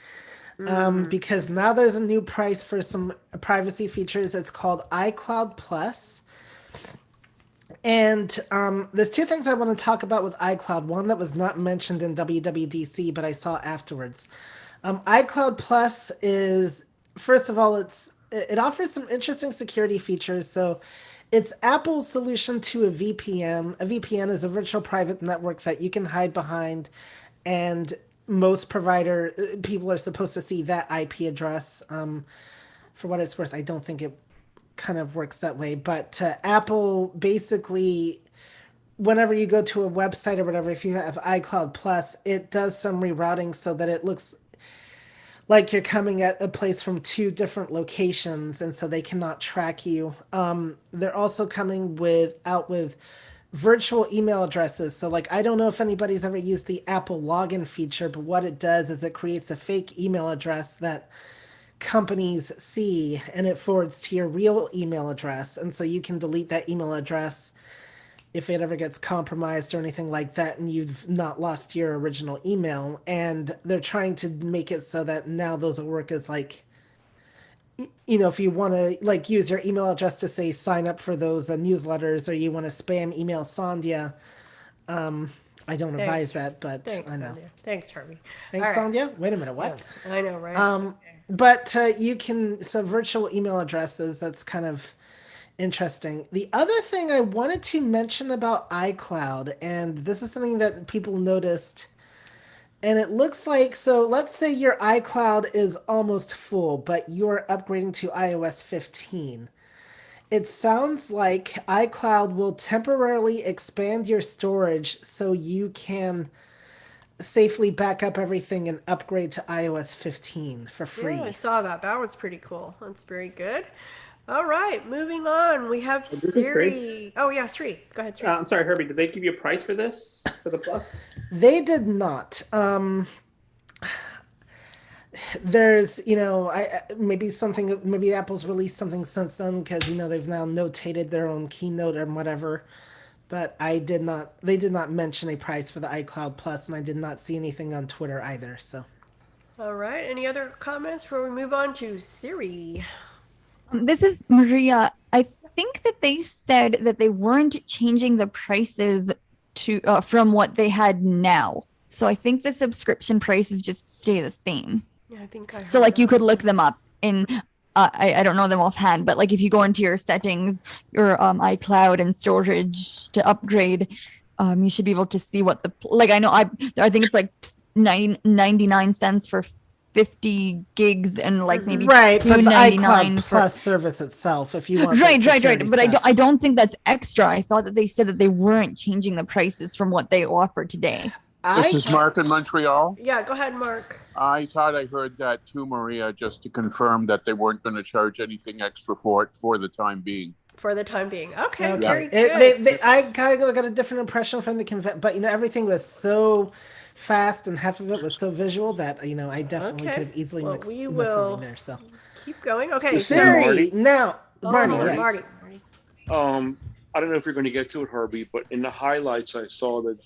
because now there's a new price for some privacy features. It's called iCloud Plus. And there's two things I want to talk about with iCloud. One that was not mentioned in WWDC, but I saw afterwards. iCloud Plus is, first of all, it offers some interesting security features. So it's Apple's solution to a VPN. A VPN is a virtual private network that you can hide behind, and most people are supposed to see that IP address. For what it's worth, I don't think it kind of works that way. But Apple basically, whenever you go to a website or whatever, if you have iCloud Plus, it does some rerouting so that it looks like you're coming at a place from two different locations, and so they cannot track you. They're also coming out with virtual email addresses. So, like, I don't know if anybody's ever used the Apple login feature, but what it does is it creates a fake email address that companies see, and it forwards to your real email address. And so you can delete that email address if it ever gets compromised or anything like that, and you've not lost your original email. And they're trying to make it so that now those will work as, like, if you want to, like, use your email address to say sign up for those newsletters, or you want to spam email Sandhya. I don't advise that, but Thanks, I know. Sandhya. Thanks, Herbie. Thanks, All right. Sandhya. Wait a minute, what? Yes, I know, right? But you can, so virtual email addresses, that's kind of interesting. The other thing I wanted to mention about iCloud, and this is something that people noticed, and it looks like, so let's say your iCloud is almost full, but you're upgrading to iOS 15. It sounds like iCloud will temporarily expand your storage so you can safely back up everything and upgrade to iOS 15 for free. Yeah, I saw that. That was pretty cool. That's very good. All right, moving on. We have Siri. Oh yeah, Sri. Go ahead, Sri. I'm sorry, Herbie. Did they give you a price for this, for the Plus? They did not. There's, maybe Apple's released something since then, because they've now notated their own keynote or whatever. But they did not mention a price for the iCloud Plus, and I did not see anything on Twitter either. So, all right. Any other comments before we move on to Siri? This is Maria. I think that they said that they weren't changing the prices to from what they had now. So I think the subscription prices just stay the same. Yeah, I think I heard So, like, you that. could look them up in I don't know them offhand, but, like, if you go into your settings, your iCloud and storage to upgrade, you should be able to see what I think it's like 99 cents for 50 gigs and, like, maybe right, but the $2.99 iCloud Plus service itself, if you want right. security But stuff. I don't think that's extra. I thought that they said that they weren't changing the prices from what they offer today. This is Mark in Montreal. Yeah, go ahead, Mark. I thought I heard that too, Maria, just to confirm that they weren't going to charge anything extra for it for the time being. For the time being. Okay, Okay. very good. I kind of got a different impression from the convent, but everything was so fast and half of it was so visual that I definitely Okay. could have easily Well, mixed we something will there. So keep going. Okay, Siri Marty. now, Marty. Oh, Yes. Marty. I don't know if you're going to get to it, Herbie, but in the highlights, I saw that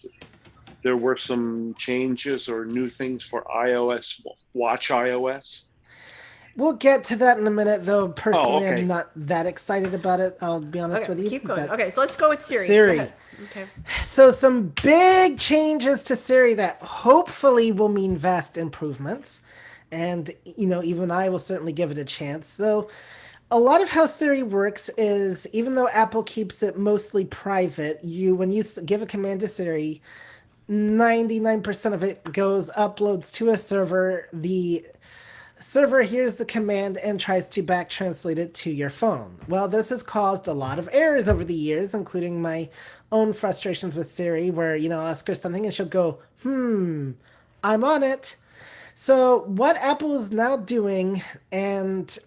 there were some changes or new things for iOS, Watch iOS. We'll get to that in a minute, though. Personally, okay. I'm not that excited about it. I'll be honest Okay, with you. keep going. but- Okay, so let's go with Siri. Siri. Go ahead. Okay. So some big changes to Siri that hopefully will mean vast improvements. And, even I will certainly give it a chance. So a lot of how Siri works is, even though Apple keeps it mostly private, when you give a command to Siri, 99% of it uploads to a server. The server hears the command and tries to back translate it to your phone. Well, this has caused a lot of errors over the years, including my own frustrations with Siri, where, I'll ask her something and she'll go, I'm on it. So what Apple is now doing, and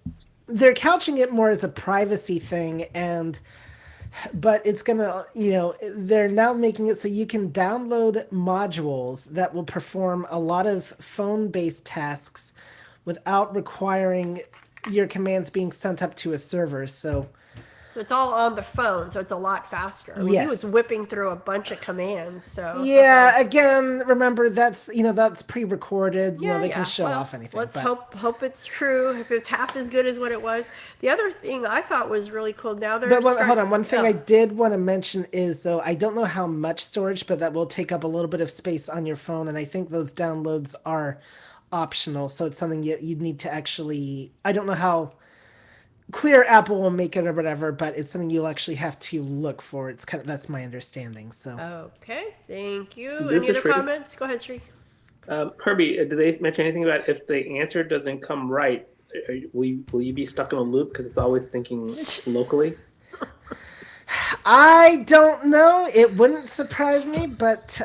they're couching it more as a privacy thing, but it's gonna, they're now making it so you can download modules that will perform a lot of phone-based tasks without requiring your commands being sent up to a server. So So it's all on the phone, so it's a lot faster. I mean, he was Yes. whipping through a bunch of commands, so Yeah, again, remember that's pre-recorded. They can show well, off anything. let's but hope it's true. If it's half as good as what it was. The other thing I thought was really cool. Now they're hold on. One thing I did want to mention is, though, I don't know how much storage, but that will take up a little bit of space on your phone, and I think those downloads are optional. So it's something you need to actually. I don't know how clear Apple will make it or whatever, but it's something you'll actually have to look for. It's kind of that's my understanding. So Okay, thank you. This Any is other Shri. comments? Go ahead, Sri. Herbie, did they mention anything about if the answer doesn't come right, will you be stuck in a loop because it's always thinking locally? I don't know. It wouldn't surprise me, but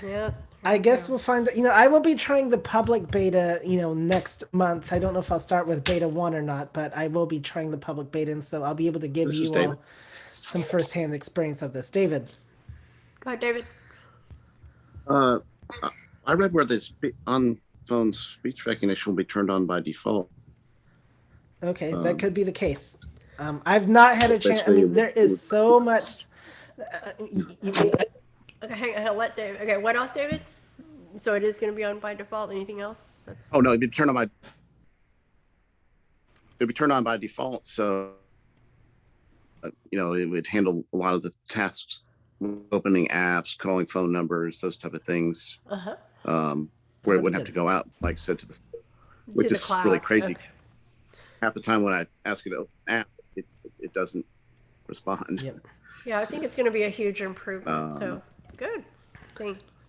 yeah. I guess we'll find out. I will be trying the public beta, next month. I don't know if I'll start with beta 1 or not, but I will be trying the public beta, and so I'll be able to give you all some firsthand experience of this. David. Go ahead, David. I read where this on phone speech recognition will be turned on by default. Okay, that could be the case. I've not had a chance. I mean, there is so much. Okay, hang on, let David. Okay, what else, David? So it is going to be on by default. Anything else? Oh no, it'd be turned on by default. So it would handle a lot of the tasks, opening apps, calling phone numbers, those type of things. Where it wouldn't have to go out, like I said, which is really crazy. Okay. Half the time when I ask it to open an app, it doesn't respond. Yep. Yeah, I think it's going to be a huge improvement. So good.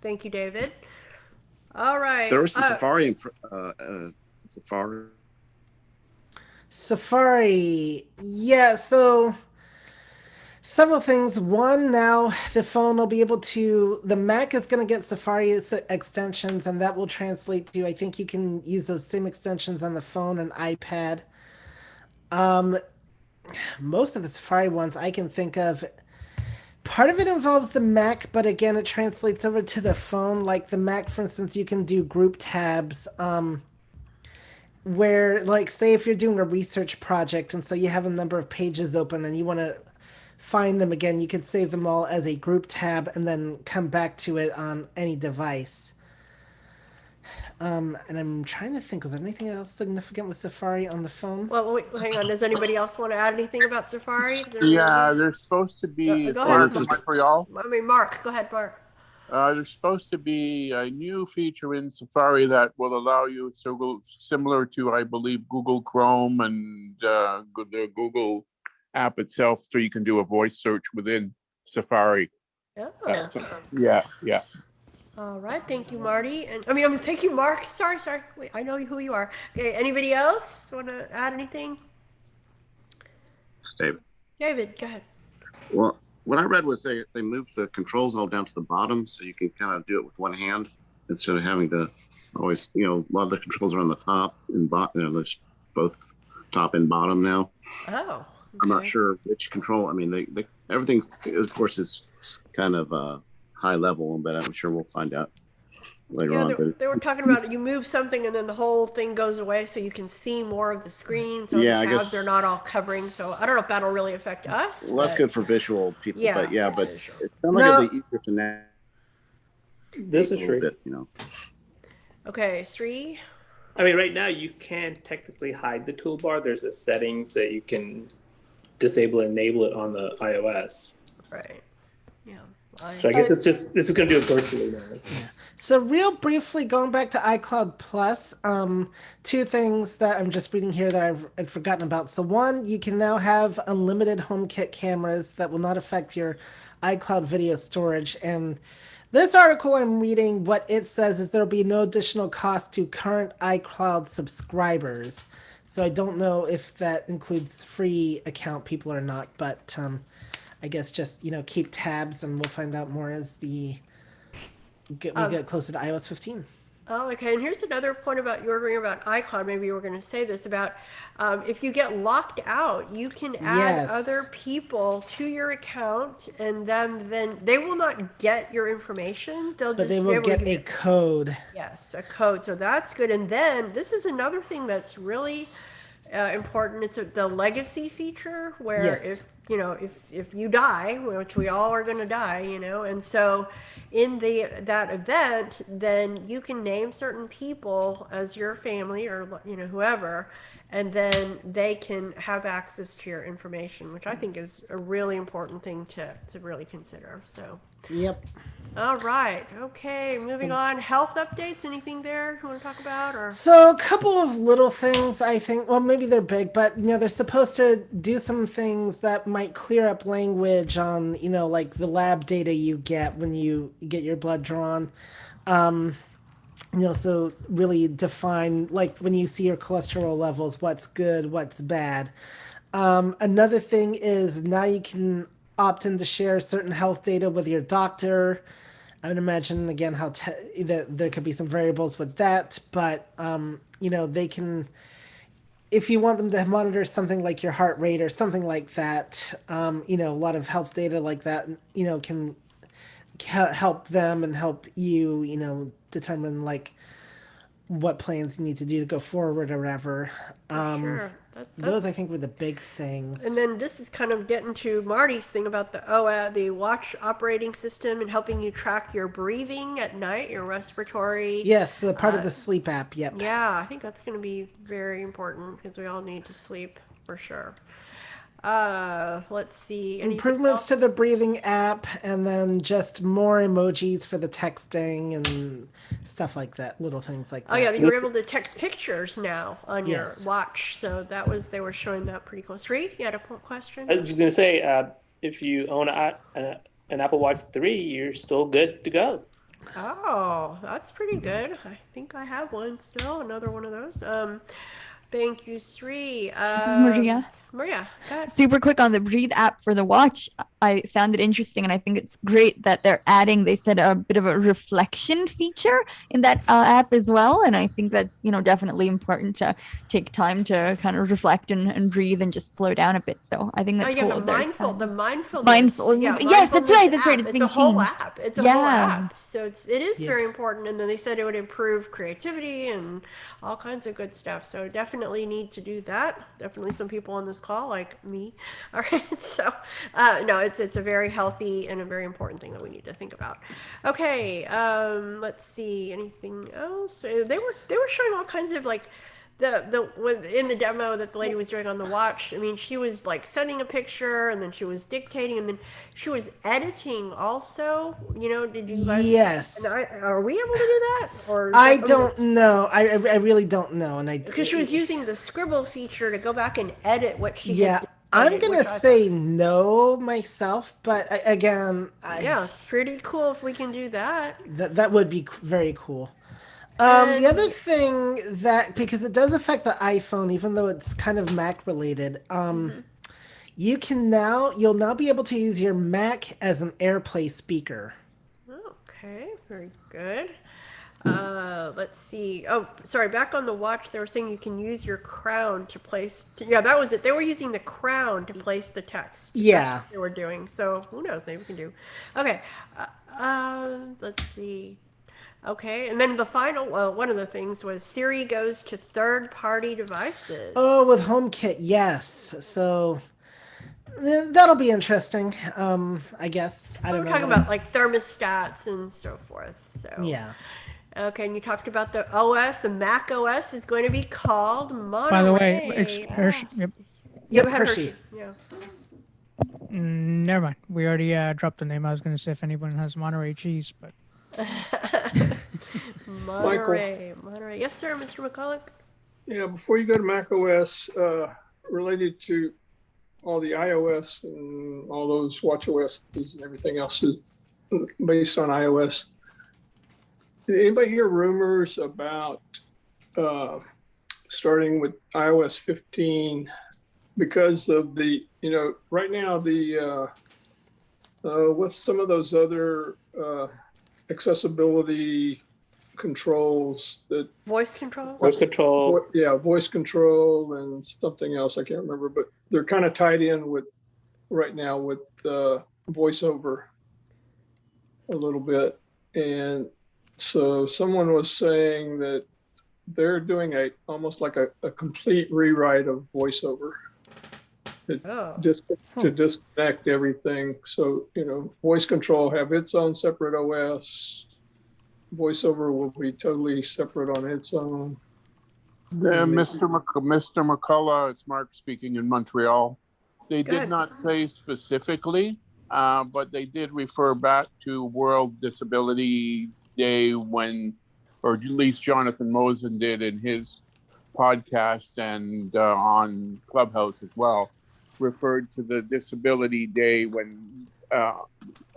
Thank you, David. All right. There was some Safari. Safari. Yeah, so several things. One, now the phone will be able to, the Mac is going to get Safari extensions, and that will translate to, I think you can use those same extensions on the phone and iPad. Most of the Safari ones I can think of, part of it involves the Mac, but again, it translates over to the phone. Like the Mac, for instance, you can do group tabs, where, like, say if you're doing a research project, and so you have a number of pages open and you want to find them again, you can save them all as a group tab and then come back to it on any device. And I'm trying to think, was there anything else significant with Safari on the phone? Well, wait, hang on. Does anybody else want to add anything about Safari? Yeah, there's supposed to be. Go ahead, for y'all. I mean, Mark. Go ahead, Mark. There's supposed to be a new feature in Safari that will allow you, similar to, I believe, Google Chrome and the Google app itself, so you can do a voice search within Safari. Oh. Yeah. All right, thank you, Marty, and I mean, thank you, Mark. Sorry. Wait, I know who you are. Okay, anybody else want to add anything? David, go ahead. Well, what I read was they moved the controls all down to the bottom, so you can kind of do it with one hand instead of having to always, a lot of the controls are on the top and bottom. There's both top and bottom now. Oh. Okay. I'm not sure which control. I mean, they everything, of course, is kind of high level, but I'm sure we'll find out later on. They were talking about you move something and then the whole thing goes away, so you can see more of the screen. So the tabs are not all covering. So I don't know if that'll really affect us. Well, that's good for visual people. Yeah, but it sounds like it'll be easier to navigate. This is true. Okay, Sri. I mean, right now you can technically hide the toolbar. There's a settings that you can disable and enable it on the iOS. Right. Yeah. So I guess this is going to do it virtually now. Yeah. So real briefly, going back to iCloud Plus, two things that I'm just reading here that I'd forgotten about. So one, you can now have unlimited HomeKit cameras that will not affect your iCloud video storage. And this article I'm reading, what it says is there'll be no additional cost to current iCloud subscribers. So I don't know if that includes free account people or not, but I guess just, keep tabs and we'll find out more as we get closer to iOS 15. Oh, okay. And here's another point about your ring about iCloud. Maybe you were going to say this about if you get locked out, you can add other people to your account, and then they will not get your information. But they will get a code. Yes, a code. So that's good. And then this is another thing that's really important. It's the legacy feature where Yes. if you die, which we all are going to die, and so in that event, then you can name certain people as your family or whoever, and then they can have access to your information, which I think is a really important thing to really consider. So. Yep. All right. Okay. Moving on. Health updates. Anything there you want to talk about? Or So a couple of little things, I think. Well, maybe they're big, but they're supposed to do some things that might clear up language on like the lab data you get when you get your blood drawn. So really define, like, when you see your cholesterol levels, what's good, what's bad. Another thing is now you can opt in to share certain health data with your doctor. I would imagine again that there could be some variables with that, but they can, if you want them to monitor something like your heart rate or something like that, a lot of health data like that, can help them and help you, determine like what plans you need to do to go forward or whatever. sure. Those I think were the big things. And then this is kind of getting to Marty's thing about the watch operating system and helping you track your breathing at night, your respiratory. Yes, the part of the sleep app. Yep. Yeah, I think that's going to be very important because we all need to sleep for sure. Let's see. Improvements to the breathing app, and then just more emojis for the texting and stuff like that, little things like that. Oh yeah, you were able to text pictures now on your Yes. watch, so they were showing that pretty close. Reed, you had a question? I was going to say, if you own an Apple Watch 3, you're still good to go. Oh, that's pretty good. I think I have one still, another one of those. Thank you, Sri. This is Maria. Maria, go ahead. Super quick on the Breathe app for the watch. I found it interesting, and I think it's great that they're adding, they said, a bit of a reflection feature in that app as well. And I think that's, definitely important to take time to kind of reflect and breathe and just slow down a bit. So I think that's cool. The mindfulness. Yes, that's right. That's right. It's being a whole changed. app. It's a whole app. So it is very important. And then they said it would improve creativity and all kinds of good stuff. So definitely need to do that. Definitely some people on this call like me. All right. So no, it's a very healthy and a very important thing that we need to think about. Okay. Let's see. Anything else? So they were showing all kinds of like in the demo that the lady was doing on the watch. I mean, she was like sending a picture and then she was dictating and then she was editing also. Did you guys? Yes. And are we able to do that? Or I don't know. I really don't know. And because she was using the scribble feature to go back and edit what she had. I'm gonna say no myself, but again, it's pretty cool if we can do that. That would be very cool. The other thing because it does affect the iPhone, even though it's kind of Mac related, you'll now be able to use your Mac as an AirPlay speaker. Okay, very good. Let's see. Oh, sorry. Back on the watch, they were saying you can use your crown to place. That was it. They were using the crown to place the text. Yeah, that's what they were doing. So who knows? Maybe we can do. Okay. Let's see. Okay, and then the final one of the things was Siri goes to third-party devices. Oh, with HomeKit, yes. So that'll be interesting. I guess I don't know. We're talking about like thermostats and so forth. So yeah. Okay, and you talked about the OS. The Mac OS is going to be called Monterey. By the way, Hershey. Yep, Hershey. Yeah. Never mind. We already dropped the name. I was going to say if anyone has Monterey cheese, but. Monterey. Yes, sir, Mr. McCulloch. Yeah, before you go to Mac OS, related to all the iOS and all those watch OS and everything else is based on iOS. Did anybody hear rumors about starting with iOS 15 because of the, right now what's some of those other accessibility controls that voice control? Voice control. Yeah, voice control and something else I can't remember, but they're kind of tied in with right now with voiceover a little bit. And so someone was saying that they're doing almost like a complete rewrite of VoiceOver. Just to disconnect everything. So, voice control have its own separate OS. VoiceOver will be totally separate on its own. Mr. McCullough, it's Mark speaking in Montreal. They did not say specifically, but they did refer back to World Disability Day when, or at least Jonathan Mosen did in his podcast and on Clubhouse as well, referred to the Disability Day when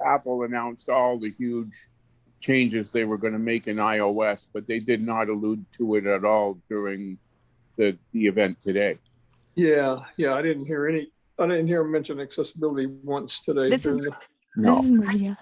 Apple announced all the huge changes they were going to make in iOS, but they did not allude to it at all during the event today. Yeah, I didn't hear him mention accessibility once today. This is Maria.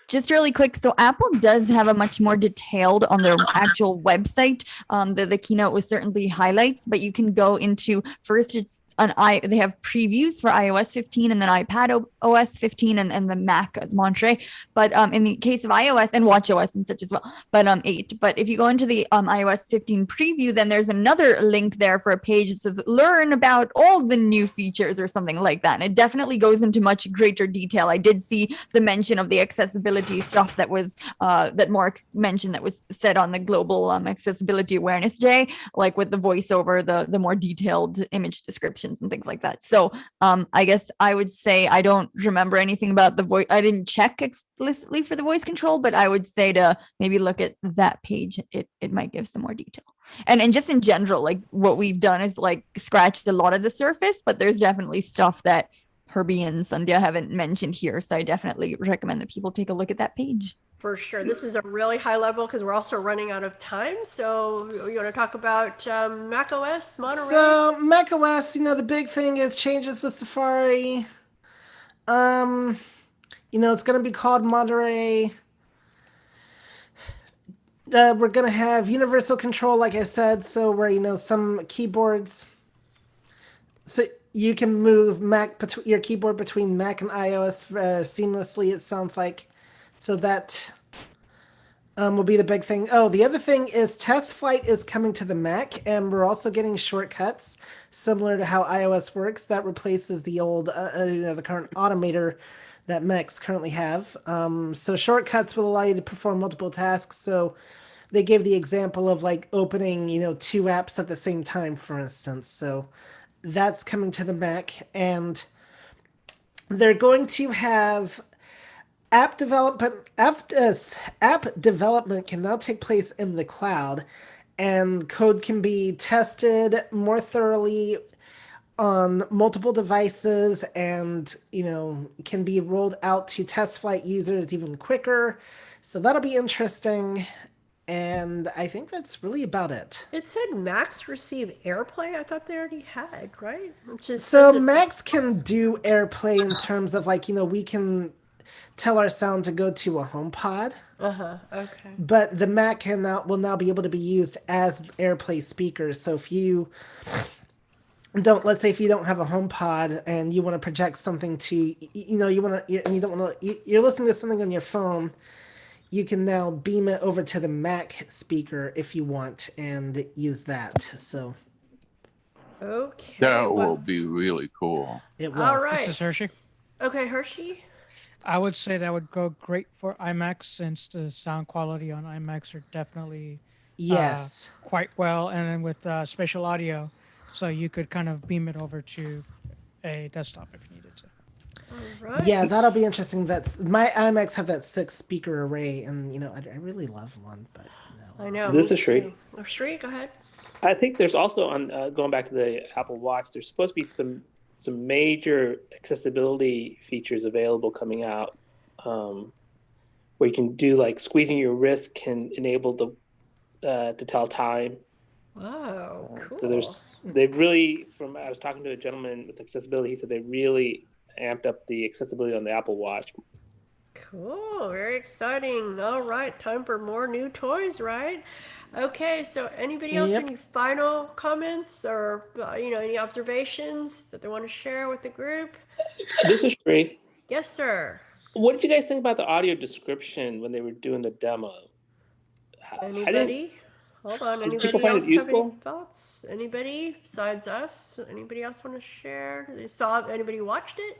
Just really quick, so Apple does have a much more detailed on their actual website. The keynote was certainly highlights, but you can go into first. It's they have previews for iOS 15 and then iPad OS 15 and the Mac Monterey. But in the case of iOS and watchOS and such as well, but 8. But if you go into the iOS 15 preview, then there's another link there for a page that says learn about all the new features or something like that. And it definitely goes into much greater detail. I did see the mention of the accessibility stuff that was that Mark mentioned that was said on the Global Accessibility Awareness Day, like with the voiceover, the more detailed image descriptions and things like that. So I guess I would say I don't remember anything about the voice. I didn't check explicitly for the voice control, but I would say to maybe look at that page. It might give some more detail. And just in general, like what we've done is like scratched a lot of the surface, but there's definitely stuff that Herbie and Sandhya haven't mentioned here. So I definitely recommend that people take a look at that page. For sure. This is a really high level because we're also running out of time. So you want to talk about Mac OS, Monterey? So Mac OS, the big thing is changes with Safari. It's going to be called Monterey. We're going to have universal control, like I said, so where, some keyboards. So you can move your keyboard between Mac and iOS seamlessly, it sounds like. So that will be the big thing. Oh, the other thing is Test Flight is coming to the Mac, and we're also getting shortcuts, similar to how iOS works. That replaces the old, the current automator that Macs currently have. So shortcuts will allow you to perform multiple tasks. So they gave the example of like opening, 2 apps at the same time, for instance. So that's coming to the Mac, and they're going to have app development can now take place in the cloud, and code can be tested more thoroughly on multiple devices, and can be rolled out to test flight users even quicker. So that'll be interesting. And I think that's really about it. It said Macs receive AirPlay. I thought they already had, right? So Macs can do AirPlay in terms of like, we can tell our sound to go to a HomePod. Okay. But the Mac will now be able to be used as AirPlay speakers. So if you let's say if you don't have a HomePod and you want to project something to, you're listening to something on your phone, you can now beam it over to the Mac speaker if you want and use that. So. Okay. That will be really cool. It will. All right. This is Hershey. Okay, Hershey. I would say that would go great for iMacs since the sound quality on iMacs are definitely quite well, and then with spatial audio, so you could kind of beam it over to a desktop if you needed to. Right. Yeah, that'll be interesting. My iMacs have that 6 speaker array, and I really love one, but I know. This is Shri. Shri, go ahead. I think there's also on going back to the Apple Watch, there's supposed to be some major accessibility features available coming out, where you can do like squeezing your wrist can enable to tell time. Wow, cool. So they've really, I was talking to a gentleman with accessibility, he said they really amped up the accessibility on the Apple Watch. Cool, very exciting. All right, time for more new toys, right? Okay, so anybody else, any final comments or any observations that they want to share with the group? This is Shri. Yes, sir. What did you guys think about the audio description when they were doing the demo? Anybody? Hold on. Did Anybody people find it else have any useful? thoughts? Anybody besides us? Anybody else want to share? They saw anybody watched it?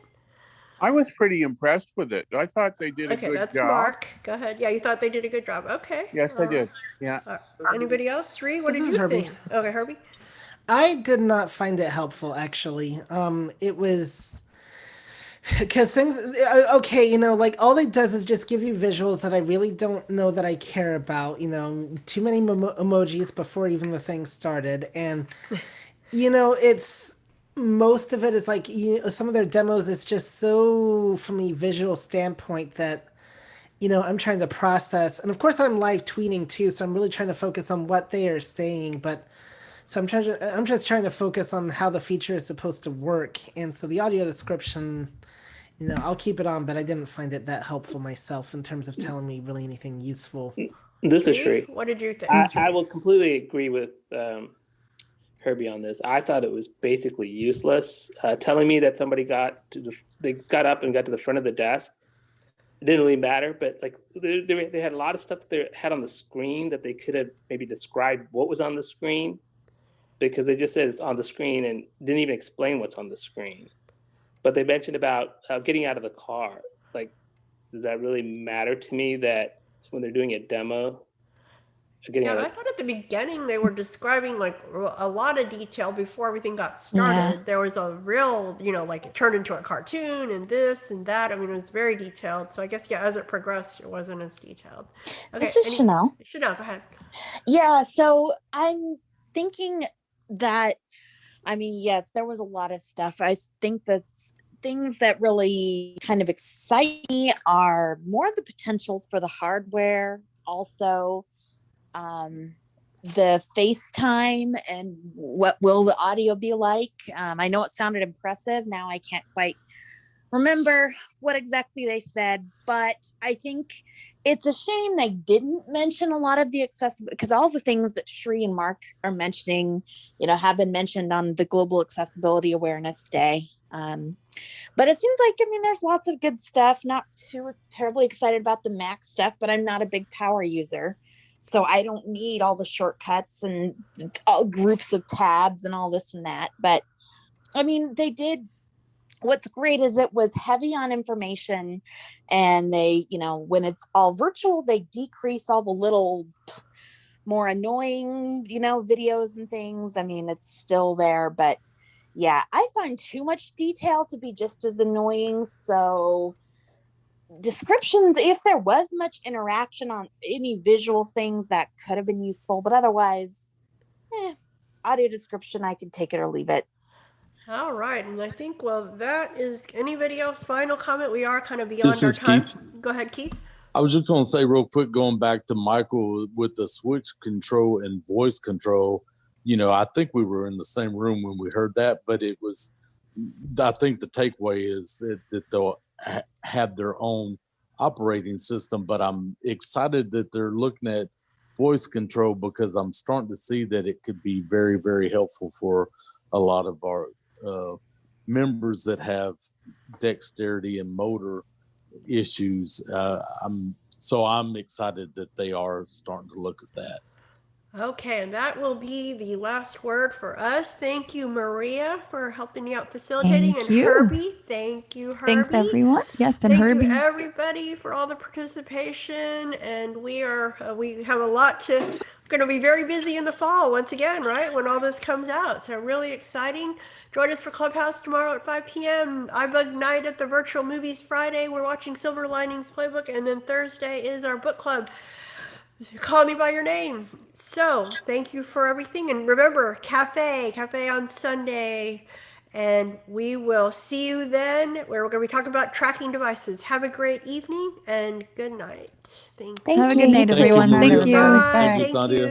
I was pretty impressed with it. I thought they did a Okay, good that's job. Mark. Go ahead. Yeah, you thought they did a good job. Okay. Yes, all I did. right. Yeah. Anybody else? Sri, what This did is you Herbie. think? Okay, Herbie. I did not find it helpful actually. It was because things okay, like all it does is just give you visuals that I really don't know that I care about. Too many emojis before even the thing started, and it's most of it is like some of their demos. It's just so from a visual standpoint that I'm trying to process, and of course I'm live tweeting too, so I'm really trying to focus on what they are saying, but. So I'm just trying to focus on how the feature is supposed to work, and so the audio description, I'll keep it on, but I didn't find it that helpful myself in terms of telling me really anything useful. This is Sri, Sri. what did you think? I will completely agree with Herbie on this. I thought it was basically useless. Telling me that somebody they got up and got to the front of the desk. It didn't really matter, but like they had a lot of stuff that they had on the screen that they could have maybe described what was on the screen, because they just said it's on the screen and didn't even explain what's on the screen. But they mentioned about getting out of the car. Like, does that really matter to me that when they're doing a demo? Yeah, I thought at the beginning they were describing like a lot of detail before everything got started. Yeah. There was a real, like it turned into a cartoon and this and that. I mean, it was very detailed. So I guess, yeah, as it progressed, it wasn't as detailed. Okay, This is Chanel. Chanel, go ahead. Yeah, so I'm thinking that, I mean, yes, there was a lot of stuff. I think that's things that really kind of excite me are more the potentials for the hardware, also the FaceTime and what will the audio be like. I know it sounded impressive. Now I can't quite remember what exactly they said, but I think it's a shame they didn't mention a lot of the accessible, because all the things that Sri and Mark are mentioning, have been mentioned on the Global Accessibility Awareness Day. But it seems like, there's lots of good stuff. Not too terribly excited about the Mac stuff, but I'm not a big power user. So I don't need all the shortcuts and all groups of tabs and all this and that. But they did. What's great is it was heavy on information, and they, when it's all virtual, they decrease all the little more annoying, videos and things. It's still there, but yeah, I find too much detail to be just as annoying. So descriptions, if there was much interaction on any visual things, that could have been useful, but otherwise, audio description, I could take it or leave it. All right, and I think, that is, anybody else final comment? We are kind of beyond This our is time. Keith. Go ahead, Keith. I was just going to say real quick, going back to Michael with the switch control and voice control, I think we were in the same room when we heard that, but I think the takeaway is that they'll have their own operating system, but I'm excited that they're looking at voice control, because I'm starting to see that it could be very, very helpful for a lot of our members that have dexterity and motor issues. I'm excited that they are starting to look at that. Okay, and that will be the last word for us. Thank you, Maria, for helping me out facilitating. Thank and you. Herbie, thank you, Herbie. Thanks, everyone. Yes, and Thank Herbie. you, everybody, for all the participation. And we have a lot to, going to be very busy in the fall once again, right? When all this comes out. So really exciting. Join us for Clubhouse tomorrow at 5 p.m. iBUG night at the Virtual Movies Friday. We're watching Silver Linings Playbook. And then Thursday is our book club. Call me by your name. So thank you for everything. And remember, cafe on Sunday. And we will see you then, where we're going to be talking about tracking devices. Have a great evening and good night. Thank you. Have a good night, everyone. Thank you. Bye. Thank you, Thank Sandhya. you.